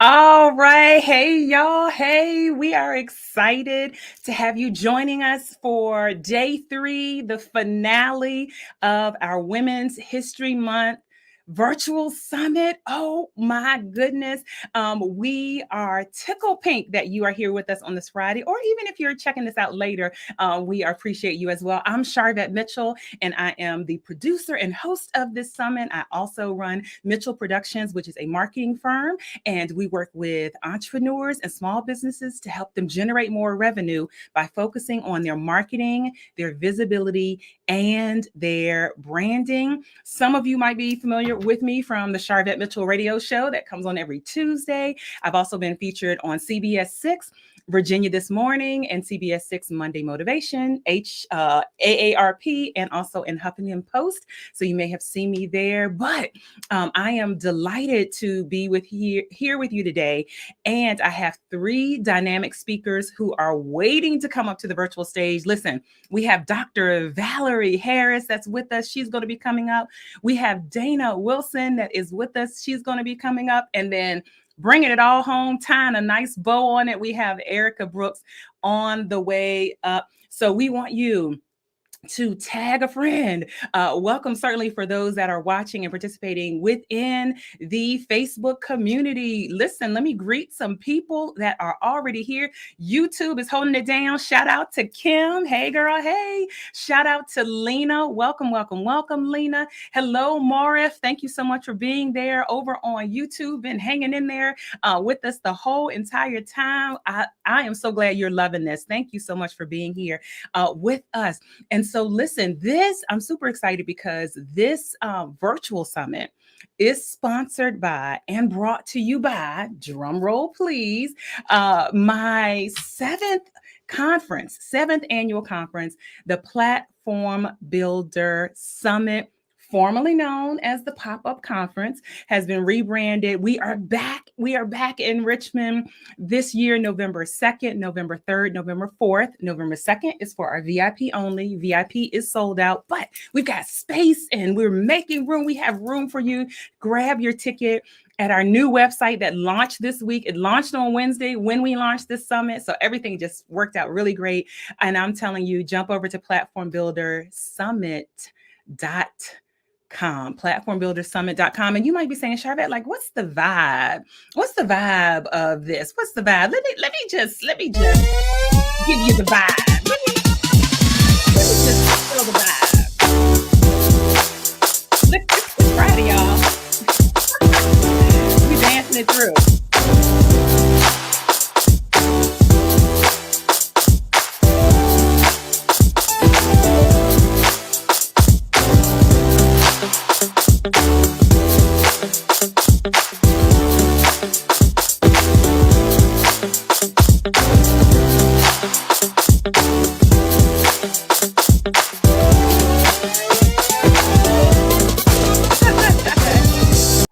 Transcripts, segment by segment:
All right. Hey, y'all. Hey, we are excited to have you joining us for day 3, the finale of our Women's History Month virtual summit. Oh my goodness. We are tickle pink that you are here with us on this Friday, or even if you're checking this out later, we appreciate you as well. I'm Charvette Mitchell, and I am the producer and host of this summit. I also run Mitchell Productions, which is a marketing firm, and we work with entrepreneurs and small businesses to help them generate more revenue by focusing on their marketing, their visibility, and their branding. Some of you might be familiar with me from the Charvette Mitchell radio show that comes on every Tuesday. I've also been featured on CBS 6, Virginia This Morning, and CBS 6 Monday Motivation, AARP, and also in Huffington Post. So you may have seen me there, but I am delighted to be here with you today. And I have 3 dynamic speakers who are waiting to come up to the virtual stage. Listen, we have Dr. Valerie Harris that's with us. She's going to be coming up. We have Dana Wilson that is with us. She's going to be coming up. And then bringing it all home, tying a nice bow on it, we have Erica Brooks on the way up. So we want you to tag a friend. Welcome, certainly, for those that are watching and participating within the Facebook community. Listen, let me greet some people that are already here. YouTube is holding it down. Shout out to Kim. Hey, girl. Hey. Shout out to Lena. Welcome, welcome, welcome, Lena. Hello, Morif. Thank you so much for being there over on YouTube and hanging in there with us the whole entire time. I am so glad you're loving this. Thank you so much for being here with us. And so listen, I'm super excited because this virtual summit is sponsored by and brought to you by, drum roll please, my 7th annual conference, the Platform Builder Summit, formerly known as the Pop-Up Conference, has been rebranded. We are back. We are back in Richmond this year, November 2nd, November 3rd, November 4th. November 2nd is for our VIP only. VIP is sold out, but we've got space and we're making room. We have room for you. Grab your ticket at our new website that launched this week. It launched on Wednesday when we launched this summit. So everything just worked out really great. And I'm telling you, jump over to platformbuildersummit.com, and you might be saying, Charvette, like, what's the vibe? What's the vibe of this? What's the vibe? Let me just give you the vibe. Let me just feel the vibe. Look, it's Friday, y'all. We dancing it through.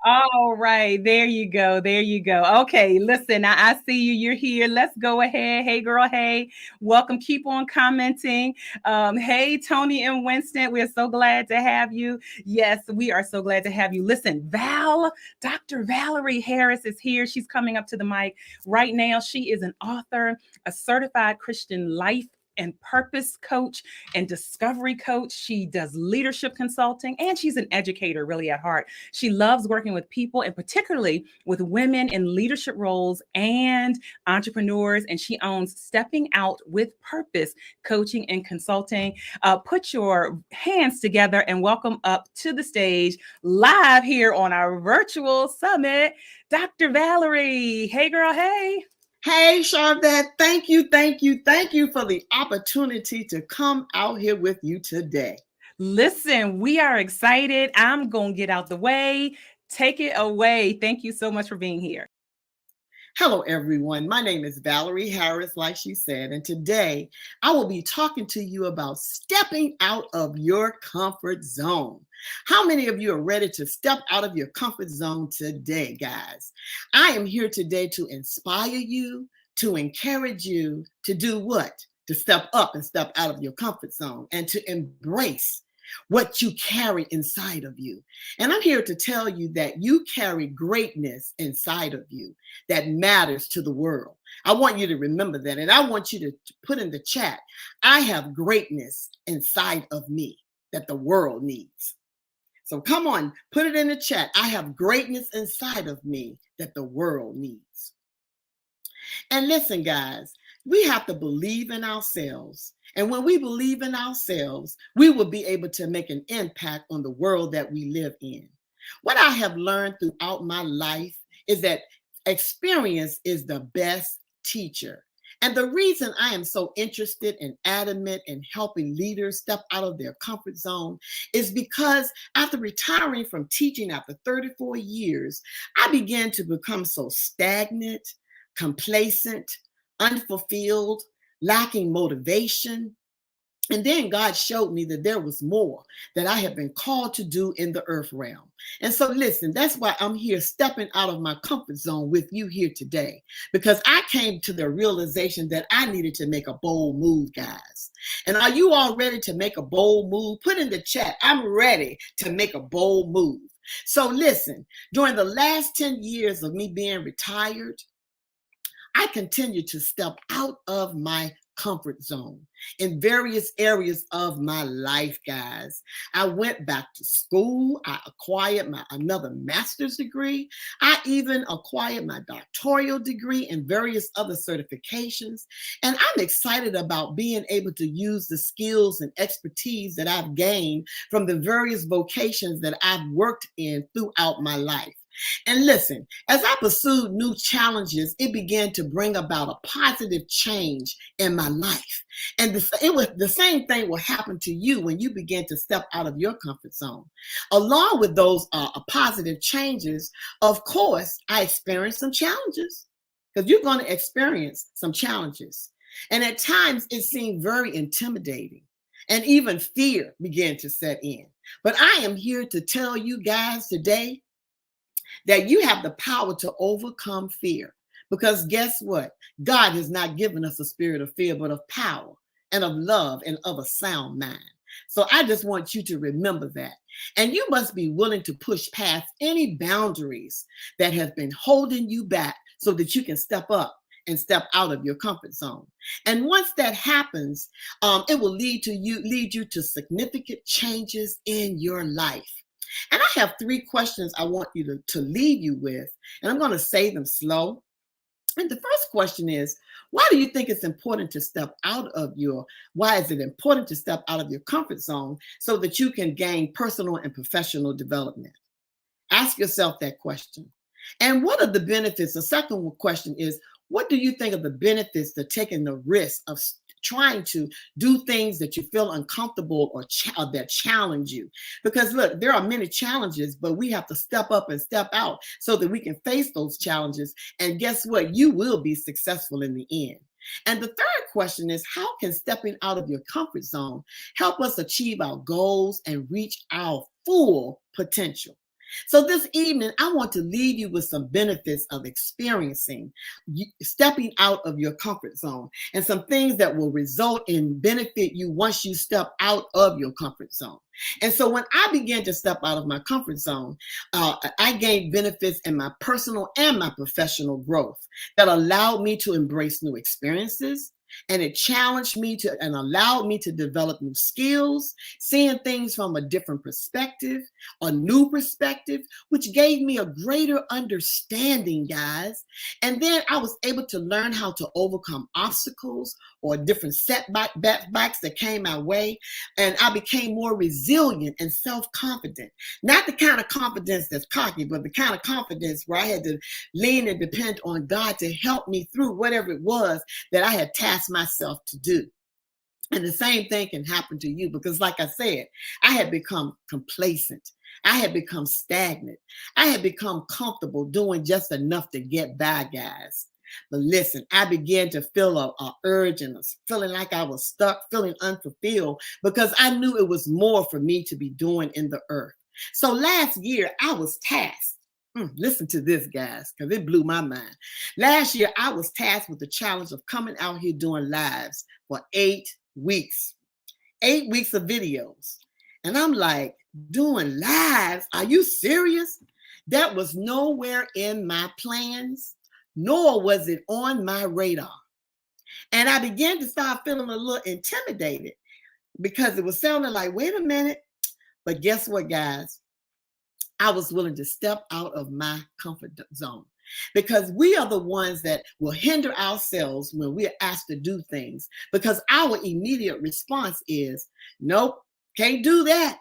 All right, there you go. There you go. Okay, listen, I see you. You're here. Let's go ahead. Hey, girl. Hey, welcome. Keep on commenting. Hey, Tony and Winston, we're so glad to have you. Yes, we are so glad to have you. Listen, Dr. Valerie Harris is here. She's coming up to the mic right now. She is an author, a certified Christian life and purpose coach and discovery coach. She does leadership consulting, and she's an educator really at heart. She loves working with people, and particularly with women in leadership roles and entrepreneurs. And she owns Stepping Out with Purpose coaching and consulting. Put your hands together and welcome up to the stage live here on our virtual summit, Dr. Valerie. Hey, girl. Hey. Hey, Charvette, thank you for the opportunity to come out here with you today. Listen, we are excited. I'm going to get out the way. Take it away. Thank you so much for being here. Hello, everyone. My name is Valerie Harris, like she said, and today I will be talking to you about stepping out of your comfort zone. How many of you are ready to step out of your comfort zone today, guys? I am here today to inspire you, to encourage you to do what? To step up and step out of your comfort zone and to embrace what you carry inside of you. And I'm here to tell you that you carry greatness inside of you that matters to the world. I want you to remember that. And I want you to put in the chat, I have greatness inside of me that the world needs. So come on, put it in the chat. I have greatness inside of me that the world needs. And listen, guys, we have to believe in ourselves. And when we believe in ourselves, we will be able to make an impact on the world that we live in. What I have learned throughout my life is that experience is the best teacher. And the reason I am so interested and adamant in helping leaders step out of their comfort zone is because after retiring from teaching after 34 years, I began to become so stagnant, complacent, unfulfilled, lacking motivation. And then God showed me that there was more that I have been called to do in the earth realm. And so listen, that's why I'm here stepping out of my comfort zone with you here today, because I came to the realization that I needed to make a bold move, guys. And are you all ready to make a bold move? Put in the chat, I'm ready to make a bold move. So listen, during the last 10 years of me being retired, I continue to step out of my comfort zone in various areas of my life, guys. I went back to school. I acquired another master's degree. I even acquired my doctoral degree and various other certifications. And I'm excited about being able to use the skills and expertise that I've gained from the various vocations that I've worked in throughout my life. And listen, as I pursued new challenges, it began to bring about a positive change in my life. And the same thing will happen to you when you begin to step out of your comfort zone. Along with those positive changes, of course, I experienced some challenges, because you're going to experience some challenges. And at times it seemed very intimidating. And even fear began to set in. But I am here to tell you guys today that you have the power to overcome fear. Because guess what? God has not given us a spirit of fear, but of power and of love and of a sound mind. So I just want you to remember that. And you must be willing to push past any boundaries that have been holding you back so that you can step up and step out of your comfort zone. And once that happens, it will lead you to significant changes in your life. And I have 3 questions I want you to leave you with, and I'm going to say them slow. And the first question is, why do you think it's important to step out of why is it important to step out of your comfort zone so that you can gain personal and professional development? Ask yourself that question. And what are the benefits? The second question is, what do you think of the benefits to taking the risk of trying to do things that you feel uncomfortable or that challenge you? Because look, there are many challenges, but we have to step up and step out so that we can face those challenges. And guess what? You will be successful in the end. And the third question is, how can stepping out of your comfort zone help us achieve our goals and reach our full potential? So this evening, I want to leave you with some benefits of experiencing stepping out of your comfort zone and some things that will result in benefit you once you step out of your comfort zone. And so when I began to step out of my comfort zone, I gained benefits in my personal and my professional growth that allowed me to embrace new experiences. And it challenged me and allowed me to develop new skills, seeing things from a different perspective, a new perspective, which gave me a greater understanding, guys. And then I was able to learn how to overcome obstacles or different setbacks that came my way. And I became more resilient and self-confident. Not the kind of confidence that's cocky, but the kind of confidence where I had to lean and depend on God to help me through whatever it was that I had tasked myself to do. And the same thing can happen to you, because like I said, I had become complacent. I had become stagnant. I had become comfortable doing just enough to get by, guys. But listen, I began to feel a urge and a feeling like I was stuck, feeling unfulfilled, because I knew it was more for me to be doing in the earth. So last year, I was tasked. Listen to this, guys, because it blew my mind. Last year, I was tasked with the challenge of coming out here doing lives for 8 weeks. 8 weeks of videos. And I'm like, doing lives? Are you serious? That was nowhere in my plans, nor was it on my radar. And I began to start feeling a little intimidated because it was sounding like, wait a minute. But guess what, guys? I was willing to step out of my comfort zone because we are the ones that will hinder ourselves when we're asked to do things because our immediate response is, nope, can't do that.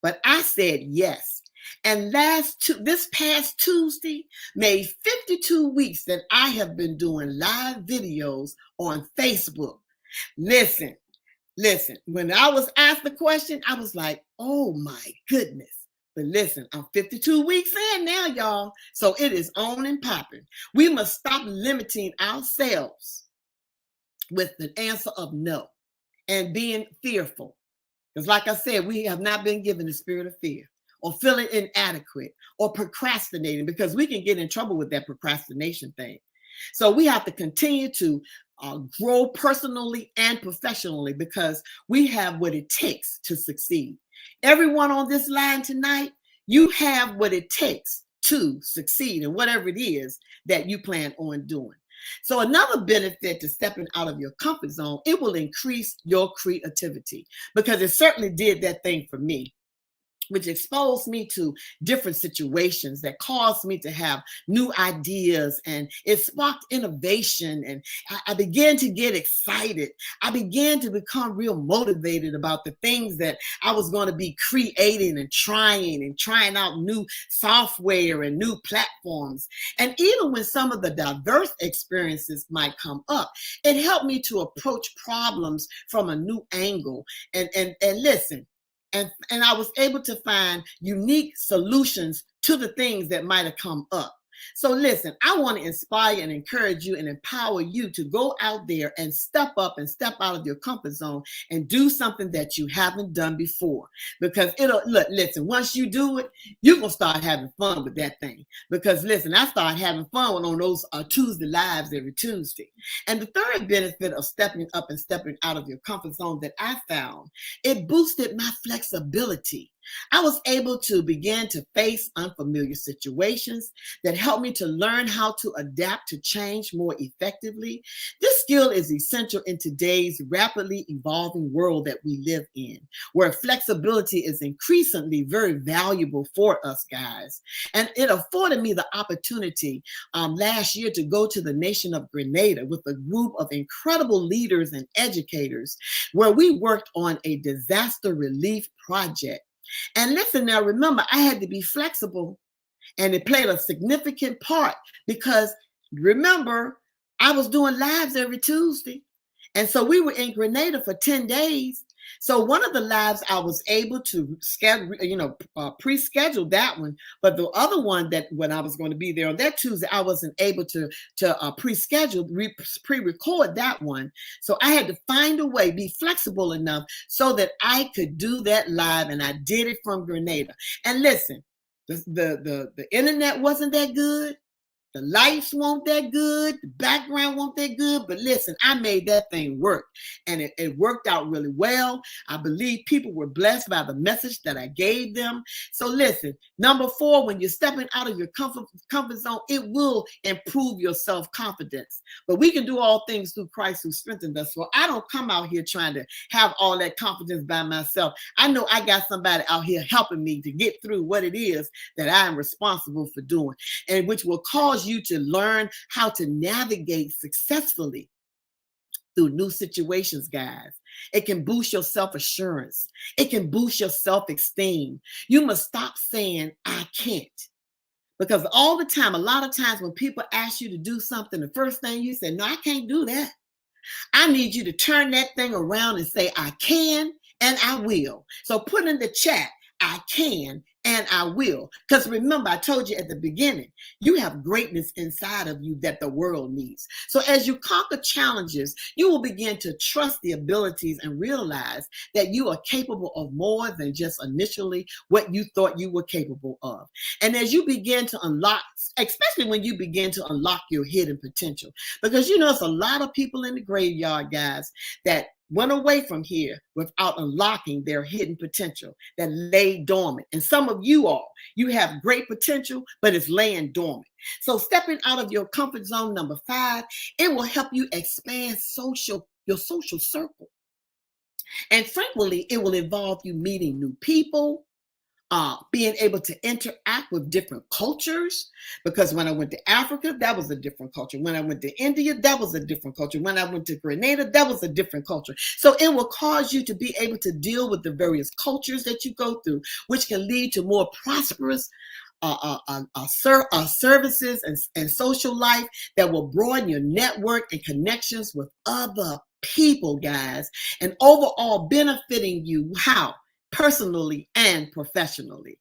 But I said yes. And this past Tuesday made 52 weeks that I have been doing live videos on Facebook. Listen, when I was asked the question, I was like, oh my goodness. But listen, I'm 52 weeks in now, y'all. So it is on and popping. We must stop limiting ourselves with the answer of no and being fearful. Because like I said, we have not been given the spirit of fear or feeling inadequate or procrastinating, because we can get in trouble with that procrastination thing. So we have to continue to grow personally and professionally because we have what it takes to succeed. Everyone on this line tonight, you have what it takes to succeed in whatever it is that you plan on doing. So another benefit to stepping out of your comfort zone, it will increase your creativity, because it certainly did that thing for me, which exposed me to different situations that caused me to have new ideas, and it sparked innovation. And I began to get excited. I began to become real motivated about the things that I was going to be creating and trying out new software and new platforms. And even when some of the diverse experiences might come up, it helped me to approach problems from a new angle. And listen, and I was able to find unique solutions to the things that might have come up. So listen, I want to inspire and encourage you and empower you to go out there and step up and step out of your comfort zone and do something that you haven't done before. Because listen, once you do it, you're going to start having fun with that thing. Because listen, I started having fun on those Tuesday lives every Tuesday. And the third benefit of stepping up and stepping out of your comfort zone that I found, it boosted my flexibility. I was able to begin to face unfamiliar situations that helped me to learn how to adapt to change more effectively. This skill is essential in today's rapidly evolving world that we live in, where flexibility is increasingly very valuable for us, guys. And it afforded me the opportunity last year to go to the nation of Grenada with a group of incredible leaders and educators, where we worked on a disaster relief project. And listen now, remember, I had to be flexible, and it played a significant part because remember, I was doing lives every Tuesday. And so we were in Grenada for 10 days. So one of the lives I was able to schedule, pre-schedule that one. But the other one that when I was going to be there on that Tuesday, I wasn't able to pre-schedule, pre-record that one. So I had to find a way, be flexible enough so that I could do that live. And I did it from Grenada. And listen, the internet wasn't that good. The lights weren't that good. The background weren't that good. But listen, I made that thing work. And it worked out really well. I believe people were blessed by the message that I gave them. So listen, number 4, when you're stepping out of your comfort zone, it will improve your self-confidence. But we can do all things through Christ who strengthened us. So I don't come out here trying to have all that confidence by myself. I know I got somebody out here helping me to get through what it is that I am responsible for doing, and which will cause you to learn how to navigate successfully through new situations, guys. It can boost your self-assurance. It can boost your self-esteem. You must stop saying, I can't. Because all the time, a lot of times when people ask you to do something, the first thing you say, no, I can't do that. I need you to turn that thing around and say, I can and I will. So put in the chat, I can and I will. Because remember, I told you at the beginning, you have greatness inside of you that the world needs. So as you conquer challenges, you will begin to trust the abilities and realize that you are capable of more than just initially what you thought you were capable of. And as you begin to unlock especially when you begin to unlock your hidden potential. Because you know, there's a lot of people in the graveyard, guys, that went away from here without unlocking their hidden potential that lay dormant. And some of you all, you have great potential, but it's laying dormant. So stepping out of your comfort zone, number 5, it will help you expand your social circle. And frequently, it will involve you meeting new people, being able to interact with different cultures. Because when I went to Africa, that was a different culture. When I went to India, that was a different culture. When I went to Grenada, that was a different culture. So it will cause you to be able to deal with the various cultures that you go through, which can lead to more prosperous services and social life that will broaden your network and connections with other people, guys, and overall benefiting you how? Personally and professionally.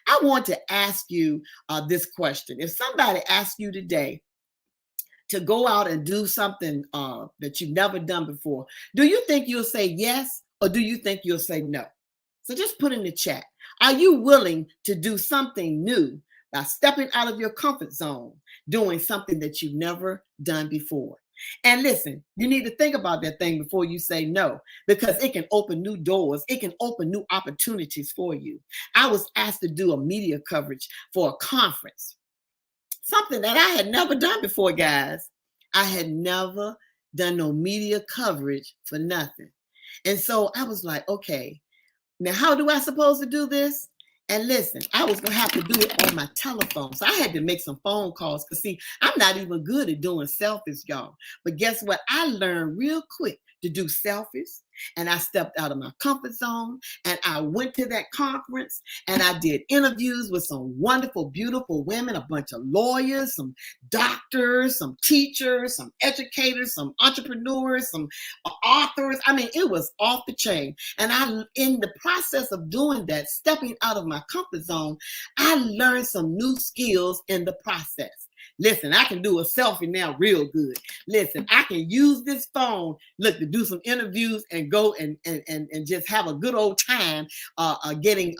I want to ask you this question. If somebody asks you today to go out and do something that you've never done before, do you think you'll say yes, or do you think you'll say no? So just put in the chat. Are you willing to do something new by stepping out of your comfort zone, doing something that you've never done before? And listen, you need to think about that thing before you say no, because it can open new doors. It can open new opportunities for you. I was asked to do a media coverage for a conference, something that I had never done before, guys. I had never done no media coverage for nothing. And so I was like, okay, now, how do I supposed to do this? And listen, I was going to have to do it on my telephone. So I had to make some phone calls because, see, I'm not even good at doing selfies, y'all. But guess what? I learned real quick to do selfies. And I stepped out of my comfort zone. And I went to that conference. And I did interviews with some wonderful, beautiful women, a bunch of lawyers, some doctors, some teachers, some educators, some entrepreneurs, some authors. I mean, it was off the chain. And in the process of doing that, stepping out of my comfort zone, I learned some new skills in the process. Listen, I can do a selfie now real good. Listen, I can use this phone, look, to do some interviews and go and just have a good old time getting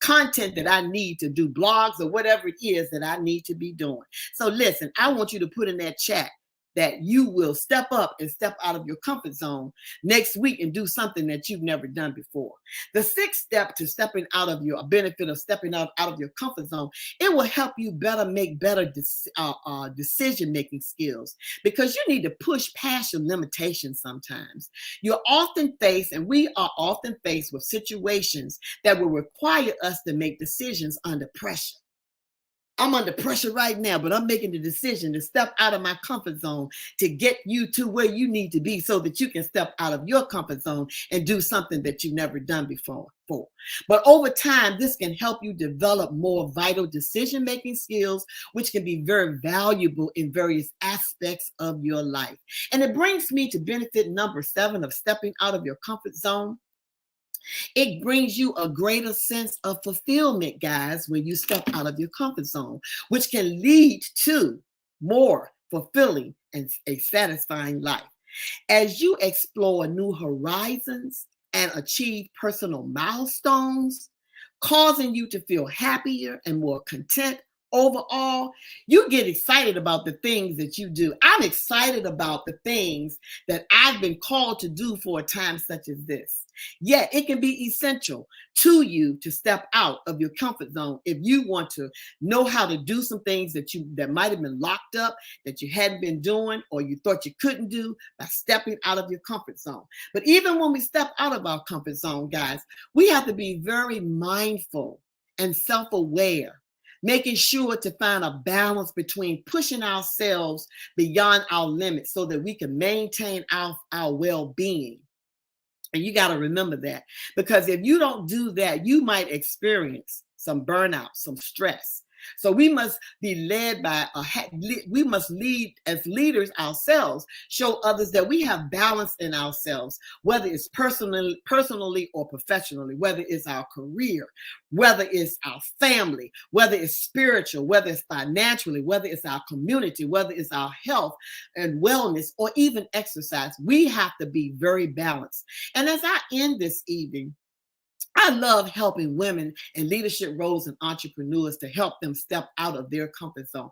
content that I need to do, blogs or whatever it is that I need to be doing. So listen, I want you to put in that chat that you will step up and step out of your comfort zone next week and do something that you've never done before. The 6th step to stepping out of your benefit of stepping out of your comfort zone, it will help you make better decision-making skills, because you need to push past your limitations sometimes. You're often faced, and we are often faced with situations that will require us to make decisions under pressure. I'm under pressure right now, but I'm making the decision to step out of my comfort zone to get you to where you need to be so that you can step out of your comfort zone and do something that you've never done before. But over time, this can help you develop more vital decision-making skills, which can be very valuable in various aspects of your life. And it brings me to benefit number 7 of stepping out of your comfort zone. It brings you a greater sense of fulfillment, guys, when you step out of your comfort zone, which can lead to more fulfilling and a satisfying life. As you explore new horizons and achieve personal milestones, causing you to feel happier and more content overall, you get excited about the things that you do. I'm excited about the things that I've been called to do for a time such as this. Yet it can be essential to you to step out of your comfort zone if you want to know how to do some things that might have been locked up, that you hadn't been doing, or you thought you couldn't do, by stepping out of your comfort zone. But even when we step out of our comfort zone, guys, we have to be very mindful and self-aware, making sure to find a balance between pushing ourselves beyond our limits so that we can maintain our well-being. And you got to remember that, because if you don't do that, you might experience some burnout, some stress. So we must be led by, we must lead as leaders ourselves, show others that we have balance in ourselves, whether it's personally or professionally, whether it's our career, whether it's our family, whether it's spiritual, whether it's financially, whether it's our community, whether it's our health and wellness, or even exercise. We have to be very balanced. And as I end this evening, I love helping women in leadership roles and entrepreneurs to help them step out of their comfort zone.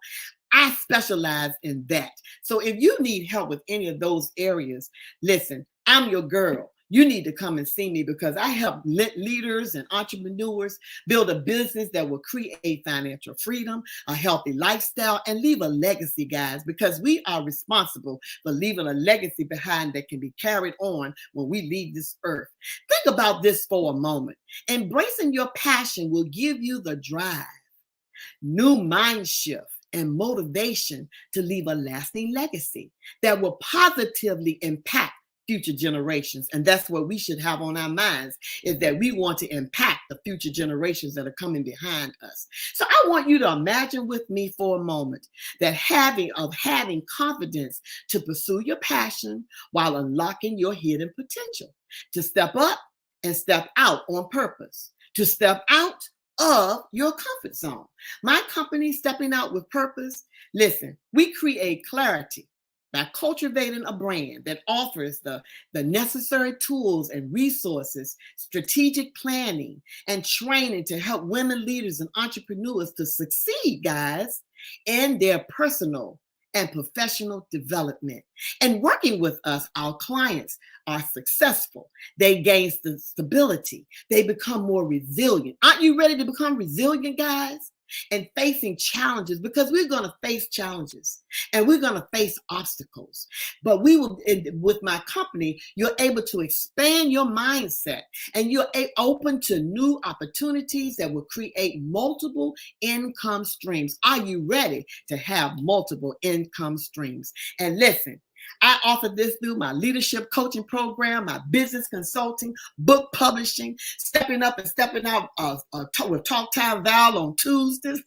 I specialize in that. So if you need help with any of those areas, listen, I'm your girl. You need to come and see me because I help leaders and entrepreneurs build a business that will create financial freedom, a healthy lifestyle, and leave a legacy, guys, because we are responsible for leaving a legacy behind that can be carried on when we leave this earth. Think about this for a moment. Embracing your passion will give you the drive, new mind shift, and motivation to leave a lasting legacy that will positively impact future generations. And that's what we should have on our minds, is that we want to impact the future generations that are coming behind us. So I want you to imagine with me for a moment that having confidence to pursue your passion while unlocking your hidden potential, to step up and step out on purpose, to step out of your comfort zone. My company, Stepping Out with Purpose, listen, we create clarity by cultivating a brand that offers the necessary tools and resources, strategic planning, and training to help women leaders and entrepreneurs to succeed, guys, in their personal and professional development. And working with us, our clients are successful. They gain stability. They become more resilient. Aren't you ready to become resilient, guys? And facing challenges, because we're going to face challenges and we're going to face obstacles. But we will, with my company, you're able to expand your mindset and you're open to new opportunities that will create multiple income streams. Are you ready to have multiple income streams? And listen, I offer this through my leadership coaching program, my business consulting, book publishing, stepping up and stepping out with Talk Time Val on Tuesdays.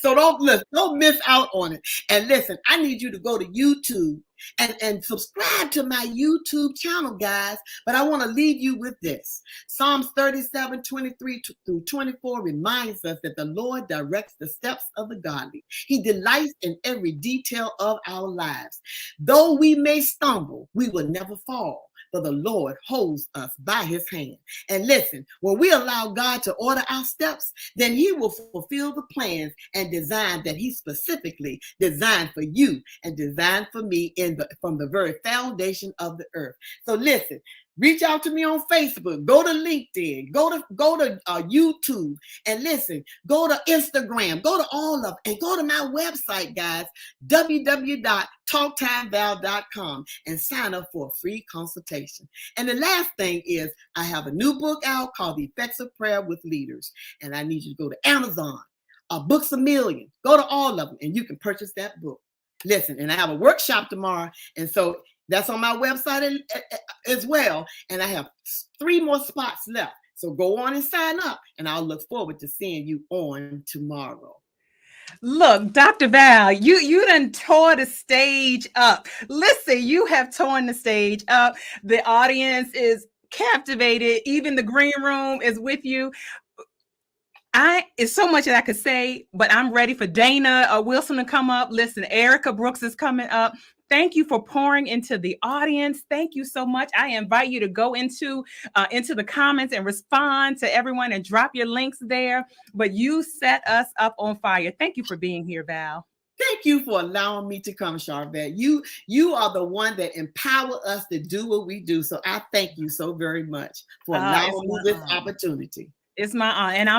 So don't miss out on it. And listen, I need you to go to YouTube and subscribe to my YouTube channel, guys. But I want to leave you with this. Psalms 37:23 through 24 reminds us that the Lord directs the steps of the godly. He delights in every detail of our lives. Though we may stumble, we will never fall, for the Lord holds us by his hand. And listen, when we allow God to order our steps, then he will fulfill the plans and design that he specifically designed for you and designed for me from the very foundation of the earth. So listen, reach out to me on Facebook, go to LinkedIn, go to YouTube, and listen, go to Instagram, go to all of them, and go to my website, guys, www.talktimeval.com, and sign up for a free consultation. And the last thing is, I have a new book out called The Effects of Prayer with Leaders, and I need you to go to Amazon, Books A Million, go to all of them, and you can purchase that book. Listen, and I have a workshop tomorrow, and so that's on my website as well. And I have 3 more spots left. So go on and sign up, and I'll look forward to seeing you on tomorrow. Look, Dr. Val, you done tore the stage up. Listen, you have torn the stage up. The audience is captivated. Even the green room is with you. It's so much that I could say, but I'm ready for Dana Wilson to come up. Listen, Erica Brooks is coming up. Thank you for pouring into the audience. Thank you so much. I invite you to go into the comments and respond to everyone and drop your links there. But you set us up on fire. Thank you for being here, Val. Thank you for allowing me to come, Charvette. You are the one that empower us to do what we do. So I thank you so very much for allowing me this opportunity. It's my honor, and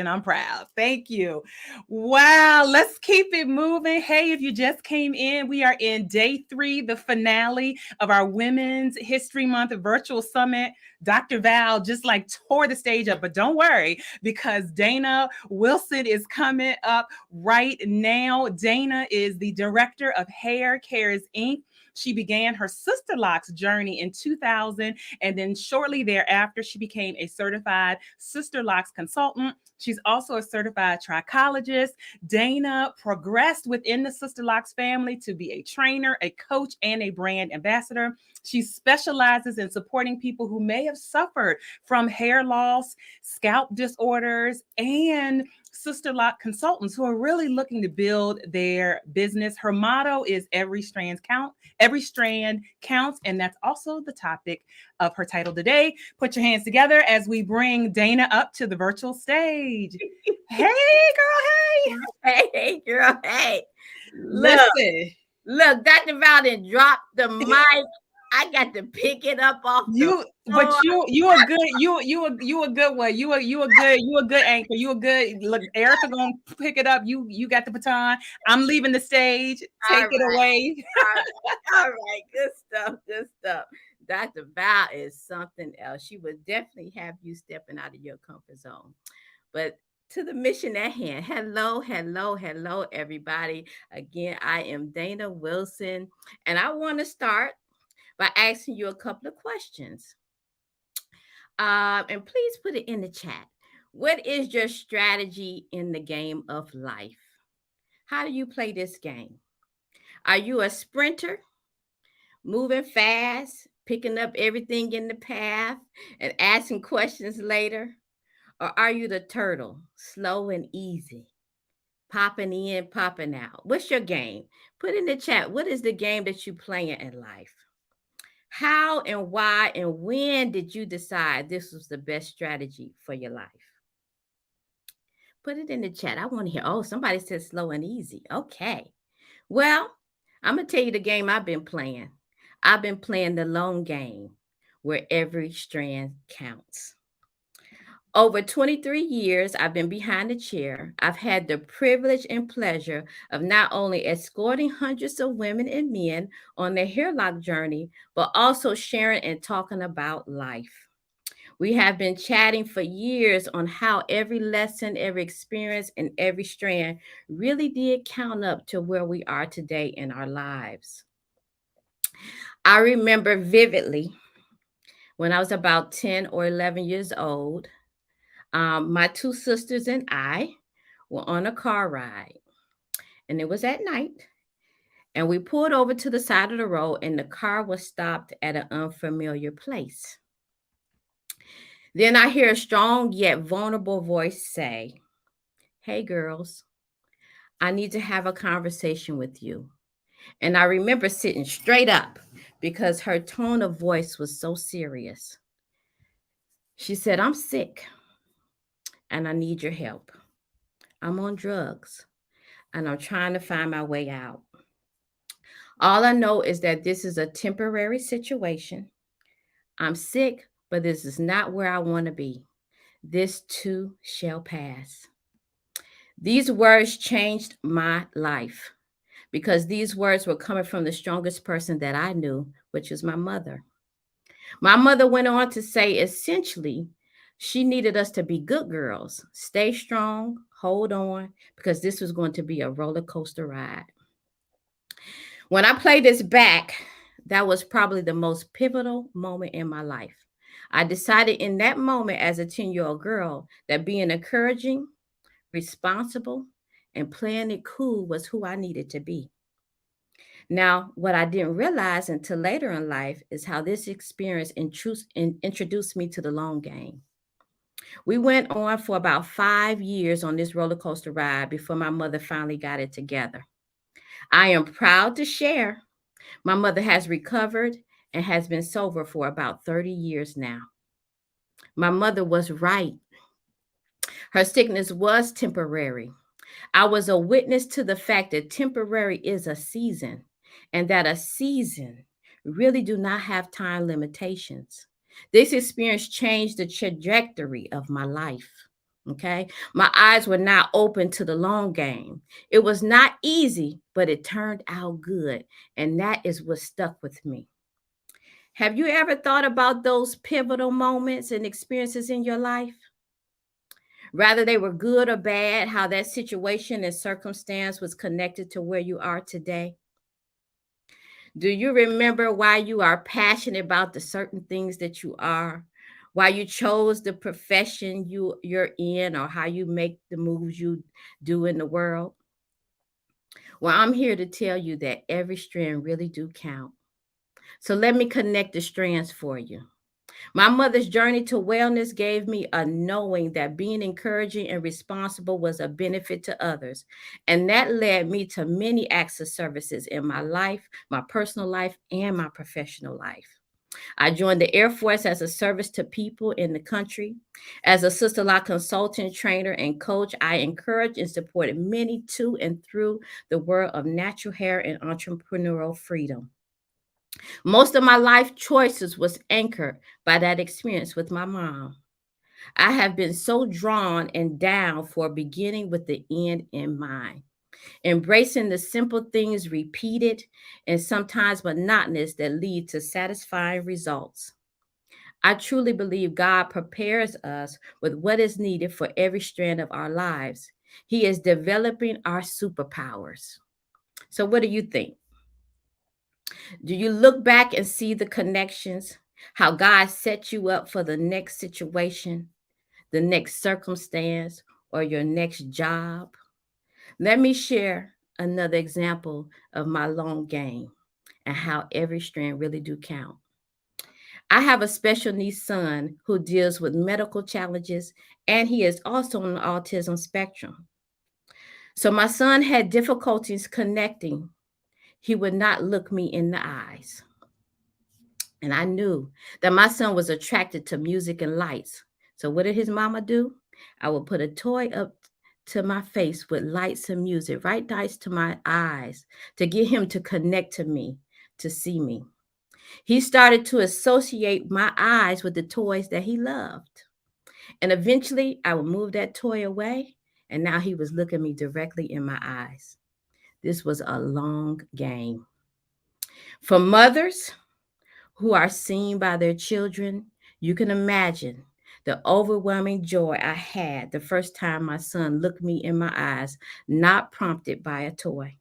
I'm proud. Thank you. Wow, let's keep it moving. Hey, if you just came in, we are in day 3, the finale of our Women's History Month virtual summit. Dr. Val just like tore the stage up, but don't worry because Dana Wilson is coming up right now. Dana is the director of Hair Cares Inc. She began her Sister Locks journey in 2000, and then shortly thereafter, she became a certified Sister Locks consultant. She's also a certified trichologist. Dana progressed within the Sister Locks family to be a trainer, a coach, and a brand ambassador. She specializes in supporting people who may have have suffered from hair loss, scalp disorders, and sister lock consultants who are really looking to build their business. Her motto is every strand counts, and that's also the topic of her title today. Put your hands together as we bring Dana up to the virtual stage. Hey, girl, hey. Hey, girl, hey. Look, Listen, look, Dr. Valden dropped the mic. I got to pick it up off the but floor. you a good you a good one. You a good anchor. You a good look. Erica gonna pick it up. You got the baton. I'm leaving the stage. All Take it right, away. all right. Good stuff, good stuff. Dr. Val is something else. She would definitely have you stepping out of your comfort zone. But to the mission at hand, hello, hello, hello, everybody. Again, I am Dana Wilson, and I want to start by asking you a couple of questions. And please put it in the chat. What is your strategy in the game of life? How do you play this game? Are you a sprinter, moving fast, picking up everything in the path, and asking questions later? Or are you the turtle, slow and easy, popping in, popping out? What's your game? Put in the chat. What is the game that you playing in life? How and why and when did you decide this was the best strategy for your life? Put it in the chat. I want to hear. Oh, somebody said slow and easy. Okay. Well, I'm going to tell you the game I've been playing. I've been playing the long game where every strand counts. Over 23 years, I've been behind the chair. I've had the privilege and pleasure of not only escorting hundreds of women and men on their hairlock journey, but also sharing and talking about life. We have been chatting for years on how every lesson, every experience, and every strand really did count up to where we are today in our lives. I remember vividly when I was about 10 or 11 years old, my two sisters and I were on a car ride, and it was at night. And we pulled over to the side of the road, and the car was stopped at an unfamiliar place. Then I hear a strong yet vulnerable voice say, "Hey, girls, I need to have a conversation with you." And I remember sitting straight up because her tone of voice was so serious. She said, "I'm sick and I need your help. I'm on drugs and I'm trying to find my way out. All I know is that this is a temporary situation. I'm sick, but this is not where I want to be. This too shall pass." These words changed my life because these words were coming from the strongest person that I knew, which was my mother. My mother went on to say essentially, she needed us to be good girls, stay strong, hold on, because this was going to be a roller coaster ride. When I play this back, that was probably the most pivotal moment in my life. I decided in that moment as a 10-year-old girl that being encouraging, responsible, and playing it cool was who I needed to be. Now, what I didn't realize until later in life is how this experience introduced me to the long game. We went on for about 5 years on this roller coaster ride before my mother finally got it together. I am proud to share my mother has recovered and has been sober for about 30 years now. My mother was right. Her sickness was temporary. I was a witness to the fact that temporary is a season and that a season really do not have time limitations. This experience changed the trajectory of my life. Okay. My eyes were now open to the long game. It was not easy, but it turned out good. And that is what stuck with me. Have you ever thought about those pivotal moments and experiences in your life? Rather they were good or bad, how that situation and circumstance was connected to where you are today? Do you remember why you are passionate about the certain things that you are? Why you chose the profession you're in or how you make the moves you do in the world? Well, I'm here to tell you that every strand really do count. So let me connect the strands for you. My mother's journey to wellness gave me a knowing that being encouraging and responsible was a benefit to others. And that led me to many acts of services in my life, my personal life, and my professional life. I joined the Air Force as a service to people in the country. As a sister law consultant, trainer, and coach, I encouraged and supported many to and through the world of natural hair and entrepreneurial freedom. Most of my life choices was anchored by that experience with my mom. I have been so drawn and down for beginning with the end in mind, embracing the simple things repeated and sometimes monotonous that lead to satisfying results. I truly believe God prepares us with what is needed for every strand of our lives. He is developing our superpowers. So, what do you think? Do you look back and see the connections? How God set you up for the next situation, the next circumstance, or your next job? Let me share another example of my long game and how every strand really do count. I have a special needs son who deals with medical challenges, and he is also on the autism spectrum. So my son had difficulties connecting. He would not look me in the eyes. And I knew that my son was attracted to music and lights. So what did his mama do? I would put a toy up to my face with lights and music, right next to my eyes, to get him to connect to me, to see me. He started to associate my eyes with the toys that he loved. And eventually I would move that toy away, and now he was looking me directly in my eyes. This was a long game. For mothers who are seen by their children, you can imagine the overwhelming joy I had the first time my son looked me in my eyes, not prompted by a toy.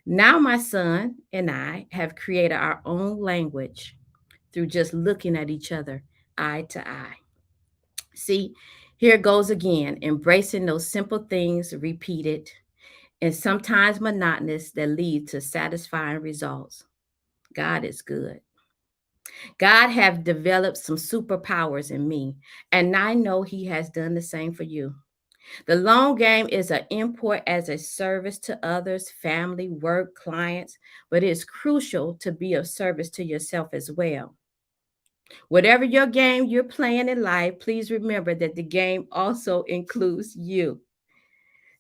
Now, my son and I have created our own language through just looking at each other eye to eye. See, here goes again, embracing those simple things repeated and sometimes monotonous that lead to satisfying results. God is good. God have developed some superpowers in me, and I know he has done the same for you. The long game is an import as a service to others, family, work, clients, but it's crucial to be of service to yourself as well. Whatever your game you're playing in life, please remember that the game also includes you.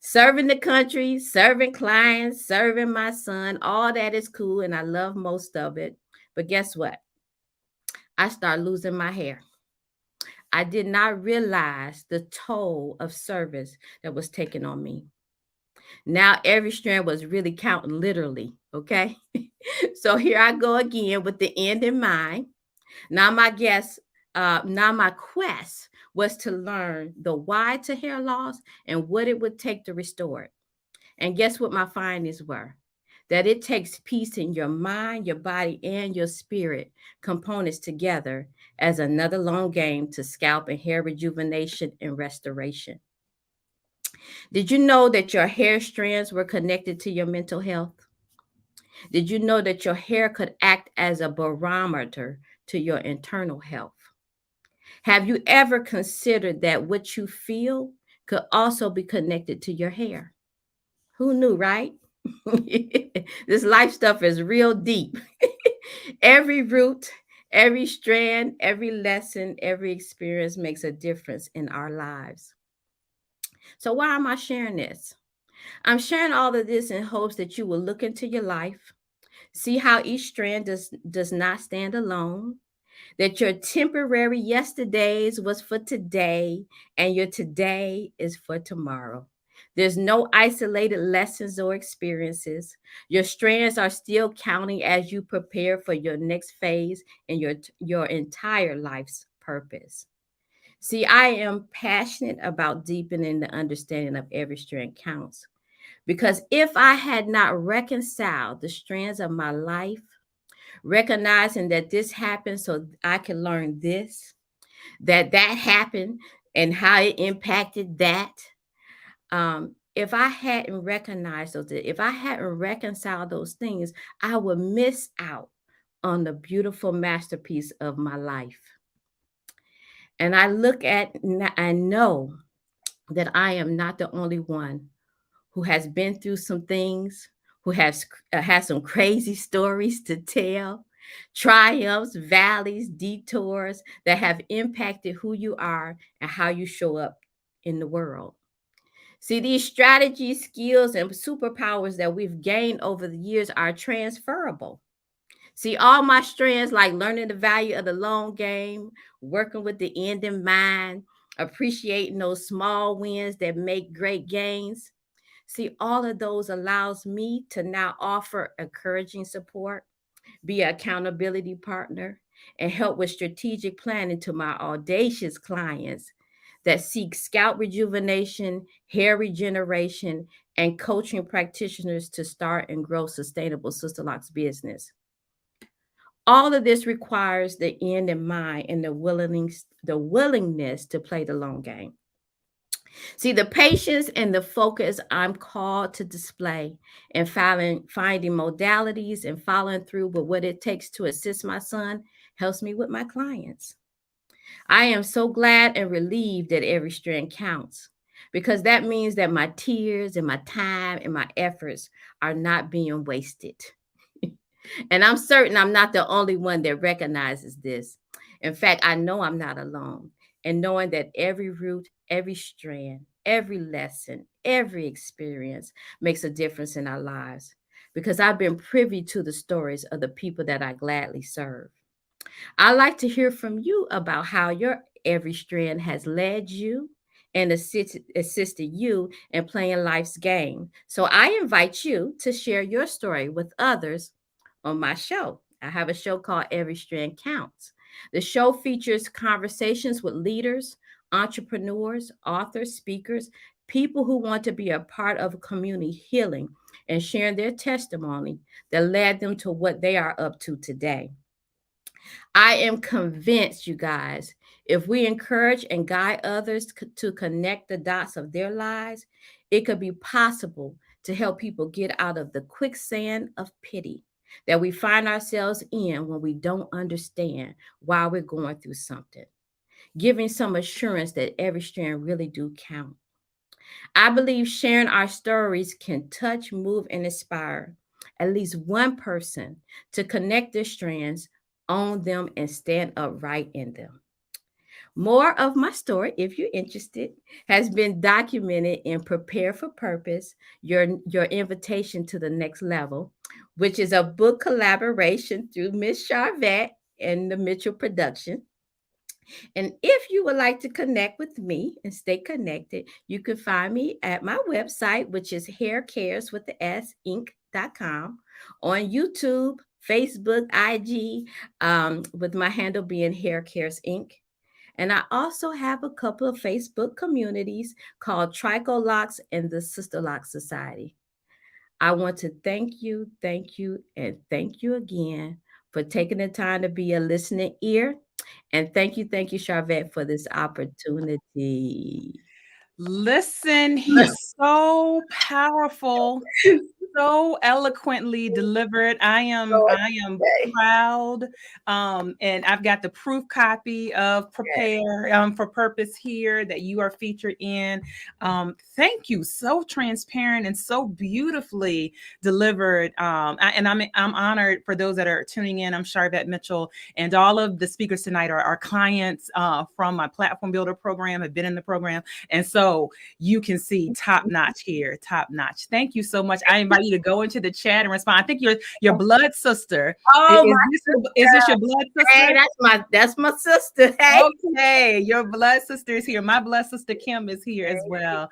Serving the country, serving clients, serving my son, all that is cool, and I love most of it. But guess what? I start losing my hair. I did not realize the toll of service that was taken on me. Now every strand was really counting literally, okay? So here I go again with the end in mind. Now my quest was to learn the why to hair loss and what it would take to restore it. And guess what my findings were? That it takes peace in your mind, your body, and your spirit components together as another long game to scalp and hair rejuvenation and restoration. Did you know that your hair strands were connected to your mental health? Did you know that your hair could act as a barometer to your internal health? Have you ever considered that what you feel could also be connected to your hair? Who knew, right? This life stuff is real deep. Every root, every strand, every lesson, every experience makes a difference in our lives. So, why am I sharing this? I'm sharing all of this in hopes that you will look into your life, see how each strand does not stand alone, that your temporary yesterdays was for today and your today is for tomorrow. There's no isolated lessons or experiences. Your strands are still counting as you prepare for your next phase and your entire life's purpose. See, I am passionate about deepening the understanding of every strand counts because if I had not reconciled the strands of my life, recognizing that this happened so I can learn this, that happened and how it impacted that. If I hadn't recognized those, if I hadn't reconciled those things, I would miss out on the beautiful masterpiece of my life. And I look at, I know that I am not the only one who has been through some things, who has some crazy stories to tell, triumphs, valleys, detours that have impacted who you are and how you show up in the world. See, these strategies, skills, and superpowers that we've gained over the years are transferable. See, all my strands, like learning the value of the long game, working with the end in mind, appreciating those small wins that make great gains. See, all of those allows me to now offer encouraging support, be an accountability partner, and help with strategic planning to my audacious clients that seek scalp rejuvenation, hair regeneration, and coaching practitioners to start and grow sustainable Sister Locks business. All of this requires the end in mind and the willingness to play the long game. See, the patience and the focus I'm called to display and finding modalities and following through with what it takes to assist my son helps me with my clients. I am so glad and relieved that every strand counts because that means that my tears and my time and my efforts are not being wasted. And I'm certain I'm not the only one that recognizes this. In fact, I know I'm not alone. And knowing that every root, every strand, every lesson, every experience makes a difference in our lives because I've been privy to the stories of the people that I gladly serve. I like to hear from you about how your every strand has led you and assisted you in playing life's game. So I invite you to share your story with others on my show. I have a show called Every Strand Counts. The show features conversations with leaders, entrepreneurs, authors, speakers, people who want to be a part of community healing and sharing their testimony that led them to what they are up to today. I am convinced, you guys, if we encourage and guide others to connect the dots of their lives, it could be possible to help people get out of the quicksand of pity that we find ourselves in when we don't understand why we're going through something, giving some assurance that every strand really do count. I believe sharing our stories can touch, move, and inspire at least one person to connect their strands, own them, and stand upright in them. More of my story, if you're interested, has been documented in Prepare for Purpose, your invitation to the next level, which is a book collaboration through Miss Charvette and the Mitchell production. And if you would like to connect with me and stay connected, you can find me at my website, which is haircares with the S Inc.com, on YouTube, Facebook, IG, with my handle being Hair Cares Inc. And I also have a couple of Facebook communities called Trico Locks and the Sister Lock Society. I want to thank you, and thank you again for taking the time to be a listening ear. And thank you, Charvette, for this opportunity. Listen, so powerful, so eloquently delivered. I am Okay. proud. And I've got the proof copy of Prepare for Purpose here that you are featured in. Thank you. So transparent and so beautifully delivered. And I'm honored for those that are tuning in. I'm Charvette Mitchell, and all of the speakers tonight are our clients from my Platform Builder program, have been in the program. And so you can see top notch here, top notch. Thank you so much. I invite you to go into the chat and respond. I think your blood sister. Oh my Is this your blood Hey, sister? that's my sister. Hey. Okay, your blood sister is here. My blood sister Kim is here as well.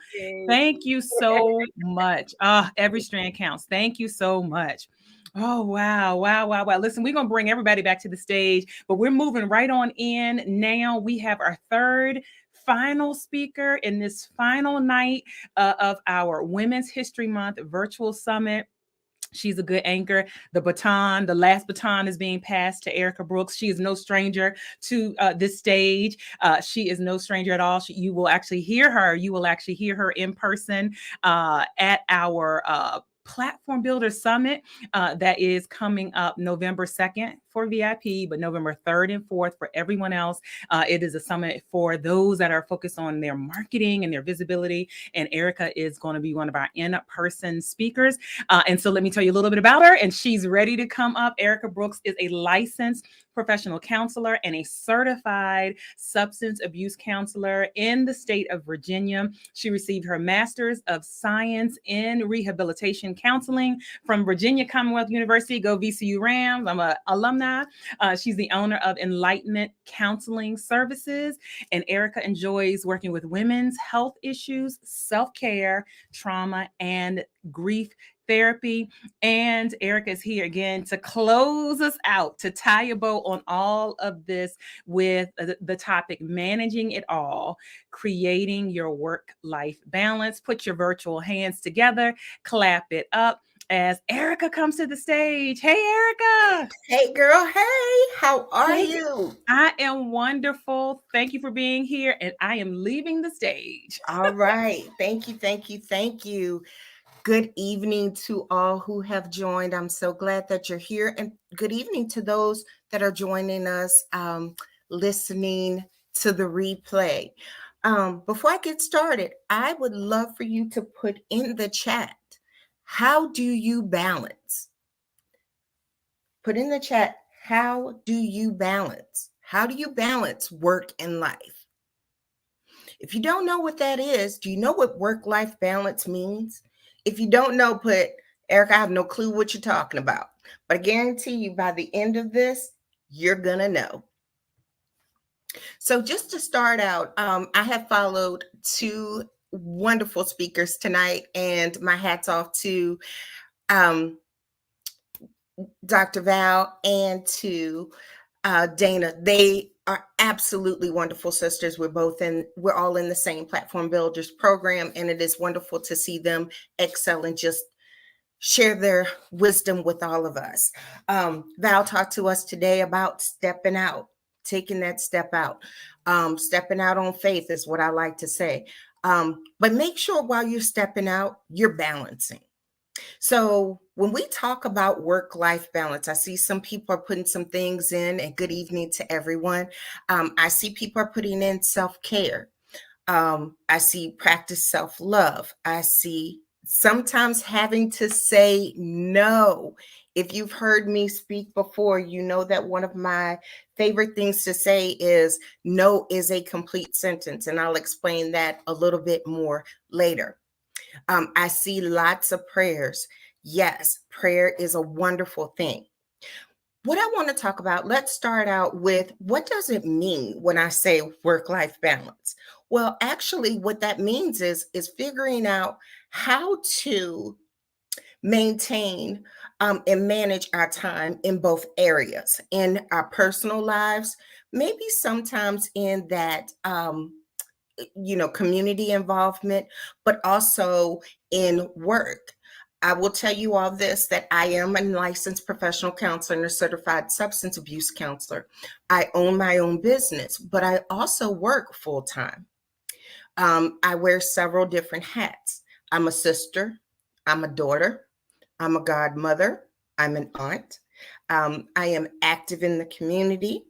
Thank you so much. Every strand counts. Thank you so much. Oh, wow, wow, wow, wow. Listen, we're going to bring everybody back to the stage, but we're moving right on in now. We have our third final speaker in this final night of our Women's History Month virtual summit. She's a good anchor. The last baton is being passed to Erica Brooks. She is no stranger to this stage. She is no stranger at all. You will actually hear her. You will actually hear her in person at our Platform Builder Summit that is coming up November 2nd for VIP, but November 3rd and 4th for everyone else. It is a summit for those that are focused on their marketing and their visibility. And Erica is going to be one of our in-person speakers. And so let me tell you a little bit about her. And she's ready to come up. Erica Brooks is a licensed professional counselor and a certified substance abuse counselor in the state of Virginia. She received her Master's of Science in Rehabilitation Counseling from Virginia Commonwealth University. Go VCU Rams. I'm an alumni. She's the owner of Enlightenment Counseling Services. And Erica enjoys working with women's health issues, self-care, trauma, and grief therapy. And Erica is here again to close us out, to tie a bow on all of this with the topic managing it all, creating your work life balance. Put your virtual hands together, clap it up as Erica comes to the stage. Hey, Erica. Hey, girl. Hey, how are Hey, you? I am wonderful. Thank you for being here, and I am leaving the stage. All right. Thank you. Thank you. Thank you. Good evening to all who have joined. I'm so glad that you're here. And good evening to those that are joining us, listening to the replay. Before I get started, I would love for you to put in the chat, how do you balance? Put in the chat, how do you balance? How do you balance work and life? If you don't know what that is, do you know what work-life balance means? If you don't know, put, Eric, I have no clue what you're talking about. But I guarantee you by the end of this, you're going to know. So just to start out, I have followed two wonderful speakers tonight, and my hat's off to Dr. Val and to Dana. They are absolutely wonderful sisters. We're all in the same Platform Builders program, and it is wonderful to see them excel and just share their wisdom with all of us. Val talked to us today about stepping out, taking that step out. Stepping out on faith is what I like to say. But make sure while you're stepping out, you're balancing. So when we talk about work-life balance, I see some people are putting some things in, and good evening to everyone. I see people are putting in self-care. I see practice self-love. I see sometimes having to say no. If you've heard me speak before, you know that one of my favorite things to say is no is a complete sentence, and I'll explain that a little bit more later. I see lots of prayers. Yes, prayer is a wonderful thing. What I want to talk about, let's start out with, what does it mean when I say work-life balance? Well, actually, what that means is figuring out how to maintain and manage our time in both areas, in our personal lives, maybe sometimes in that community involvement, but also in work. I will tell you all this, that I am a licensed professional counselor and a certified substance abuse counselor. I own my own business, but I also work full time. I wear several different hats. I'm a sister, I'm a daughter, I'm a godmother, I'm an aunt. I am active in the community.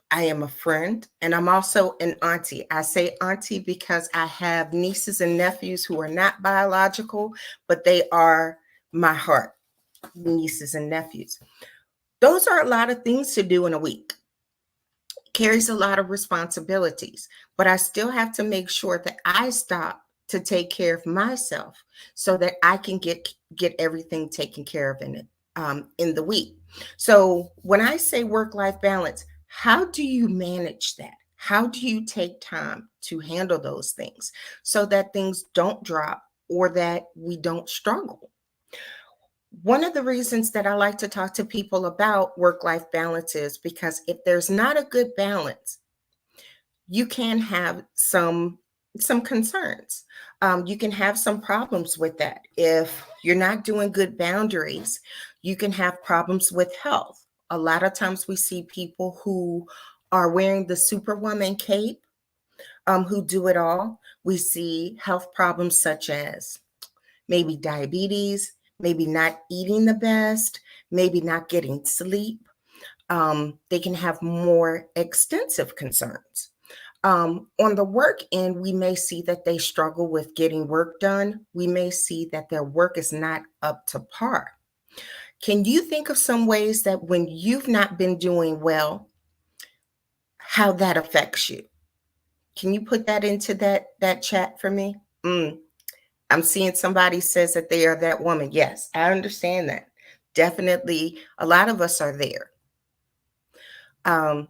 I am a friend, and I'm also an auntie. I say auntie because I have nieces and nephews who are not biological, but they are my heart, nieces and nephews. Those are a lot of things to do in a week. Carries a lot of responsibilities, but I still have to make sure that I stop to take care of myself so that I can get everything taken care of in the week. So when I say work-life balance, how do you manage that? How do you take time to handle those things so that things don't drop or that we don't struggle? One of the reasons that I like to talk to people about work-life balance is because if there's not a good balance, you can have some concerns. You can have some problems with that. If you're not doing good boundaries, you can have problems with health. A lot of times we see people who are wearing the superwoman cape, who do it all. We see health problems such as maybe diabetes, maybe not eating the best, maybe not getting sleep. They can have more extensive concerns. On the work end, we may see that they struggle with getting work done. We may see that their work is not up to par. Can you think of some ways that when you've not been doing well, how that affects you? Can you put that into that chat for me? I'm seeing somebody says that they are that woman. Yes, I understand that. Definitely, a lot of us are there. Um,